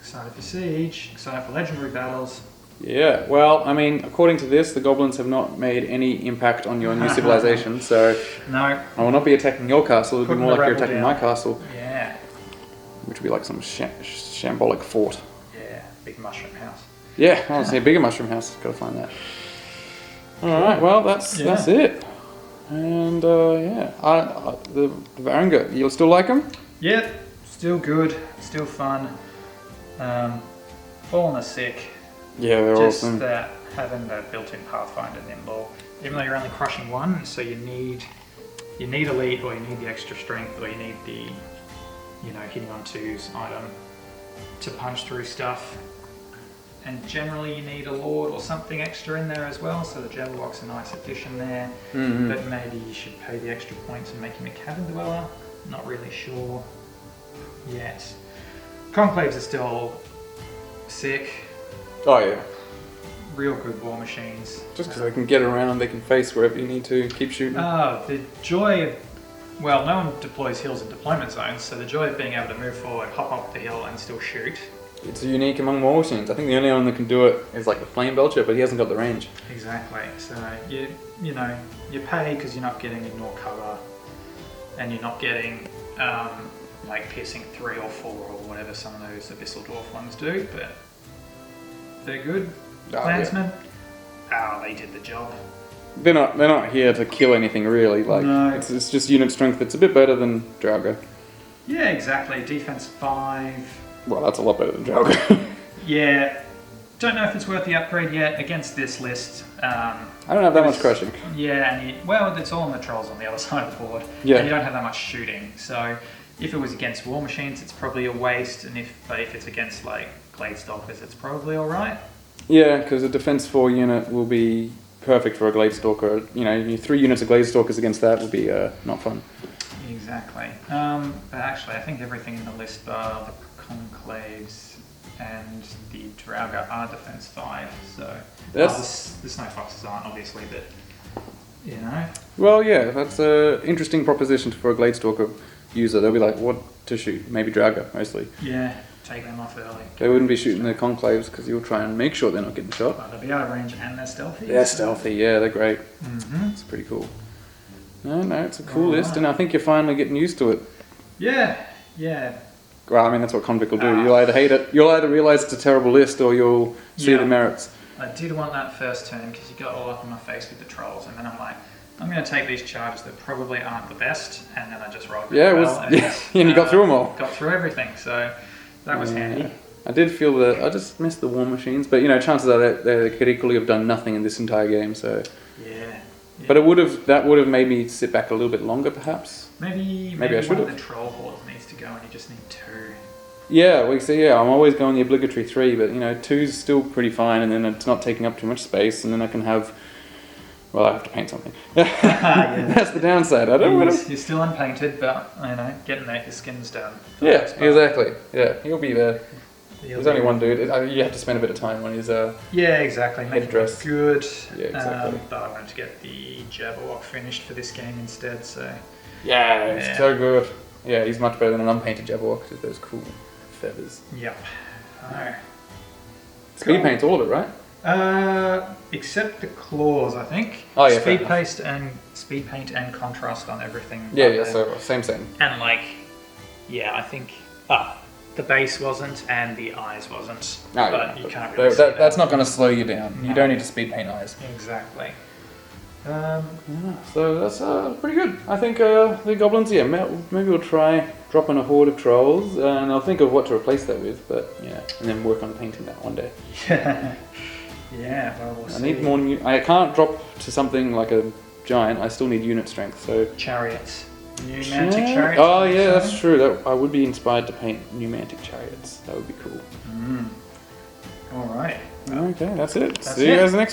Excited for Siege. Excited for Legendary Battles. Yeah, well, according to this, the Goblins have not made any impact on your new civilization, so no. I will not be attacking your castle. It'll be more like you're attacking my castle. Yeah. Which would be like some shambolic fort. Yeah, big mushroom house. Yeah, I want to see a bigger mushroom house. Gotta find that. Alright, well, that's it. And, the Varangur, you still like them? Yep, still good, still fun. Fallen are sick. Yeah, they're just awesome. That having the built-in Pathfinder nimble, even though you're only crushing 1, so you need elite, or you need the extra strength, or you need the hitting on 2s item to punch through stuff. And generally you need a lord or something extra in there as well, so the Jabberwock's a nice addition there. But maybe you should pay the extra points and make him a cabin dweller. Not really sure yet. Conclaves are still sick. Oh yeah. Real good war machines. Just because they can get around, they can face wherever you need to, keep shooting. The joy of... Well, no one deploys hills in deployment zones, so the joy of being able to move forward, hop up the hill and still shoot. It's unique among war machines. I think the only one that can do it is like the Flame Belcher, but he hasn't got the range. Exactly. So you pay because you're not getting ignore cover, and you're not getting like piercing 3 or 4 or whatever some of those Abyssal Dwarf ones do, but they're good. Clansmen, they did the job. They're not here to kill anything really. Like No. it's just unit strength that's a bit better than Draugr. Yeah, exactly. Defense 5. Well, that's a lot better than Draugr. Yeah, don't know if it's worth the upgrade yet against this list. I don't have that much crushing. Yeah, and it's all on the trolls on the other side of the board. Yeah. And you don't have that much shooting. So if it was against war machines, it's probably a waste. And if it's against like Glade Stalkers, it's probably all right. Yeah, because a defense 4 unit will be perfect for a Glade Stalker. You know, 3 units of Glade Stalkers against that would be not fun. Exactly. But actually, I think everything in the list bar the Conclaves and the Draugr are defense 5. So the Snow Foxes aren't, obviously, but you know. Well, yeah, that's an interesting proposition for a Glade Stalker user. They'll be like, what to shoot? Maybe Draugr, mostly. Yeah, take them off early. They wouldn't be shooting the Conclaves because you'll try and make sure they're not getting shot. But they'll be out of range and they're stealthy. They're stealthy, yeah, they're great. Mm-hmm. It's pretty cool. No, it's a cool list, and I think you're finally getting used to it. Yeah. Well, I mean, that's what Convict will do. You'll either hate it, you'll either realise it's a terrible list, or you'll see the merits. I did want that first turn because you got all up in my face with the trolls, and then I'm like, I'm going to take these charges that probably aren't the best, and then I just rolled really well. And you got through them all. Got through everything, so that was handy. I did feel that I just missed the war machines, but you know, chances are they could equally have done nothing in this entire game. So yeah. But that would have made me sit back a little bit longer, perhaps. Maybe I should one of have. the troll hordes needs to go, and you just need 2. Yeah, I'm always going the obligatory 3, but you know, 2's still pretty fine, and then it's not taking up too much space, and then I can have. Well, I have to paint something. That's the downside. I don't want to. You're still unpainted, but you know, getting there, your skin's done. Yeah, exactly. Yeah, he'll be there. There's only one dude. You have to spend a bit of time on his. Yeah, exactly. Make it dress. good. Yeah, exactly. But I wanted to get the Jabberwock finished for this game instead. So. Yeah, it's so good. Yeah, he's much better than an unpainted Jabberwock with those cool feathers. Yep. Oh. Speed paint's all of it, right? Except the claws, I think. Oh yeah. Speed paint and contrast on everything. Yeah. So same. And I think. The base wasn't, and the eyes wasn't. No, but you can't really see that's not going to slow you down. No. You don't need to speed paint eyes. Exactly. So that's pretty good. I think the goblins. Yeah, maybe we'll try dropping a horde of trolls, and I'll think of what to replace that with. But yeah, and then work on painting that one day. Yeah. Well, we'll see. I need more. I can't drop to something like a giant. I still need unit strength. So chariots. Numantic chariots. Oh yeah, that's true. I would be inspired to paint Numantic chariots. That would be cool. All right. Okay, that's it. That's See you it. guys next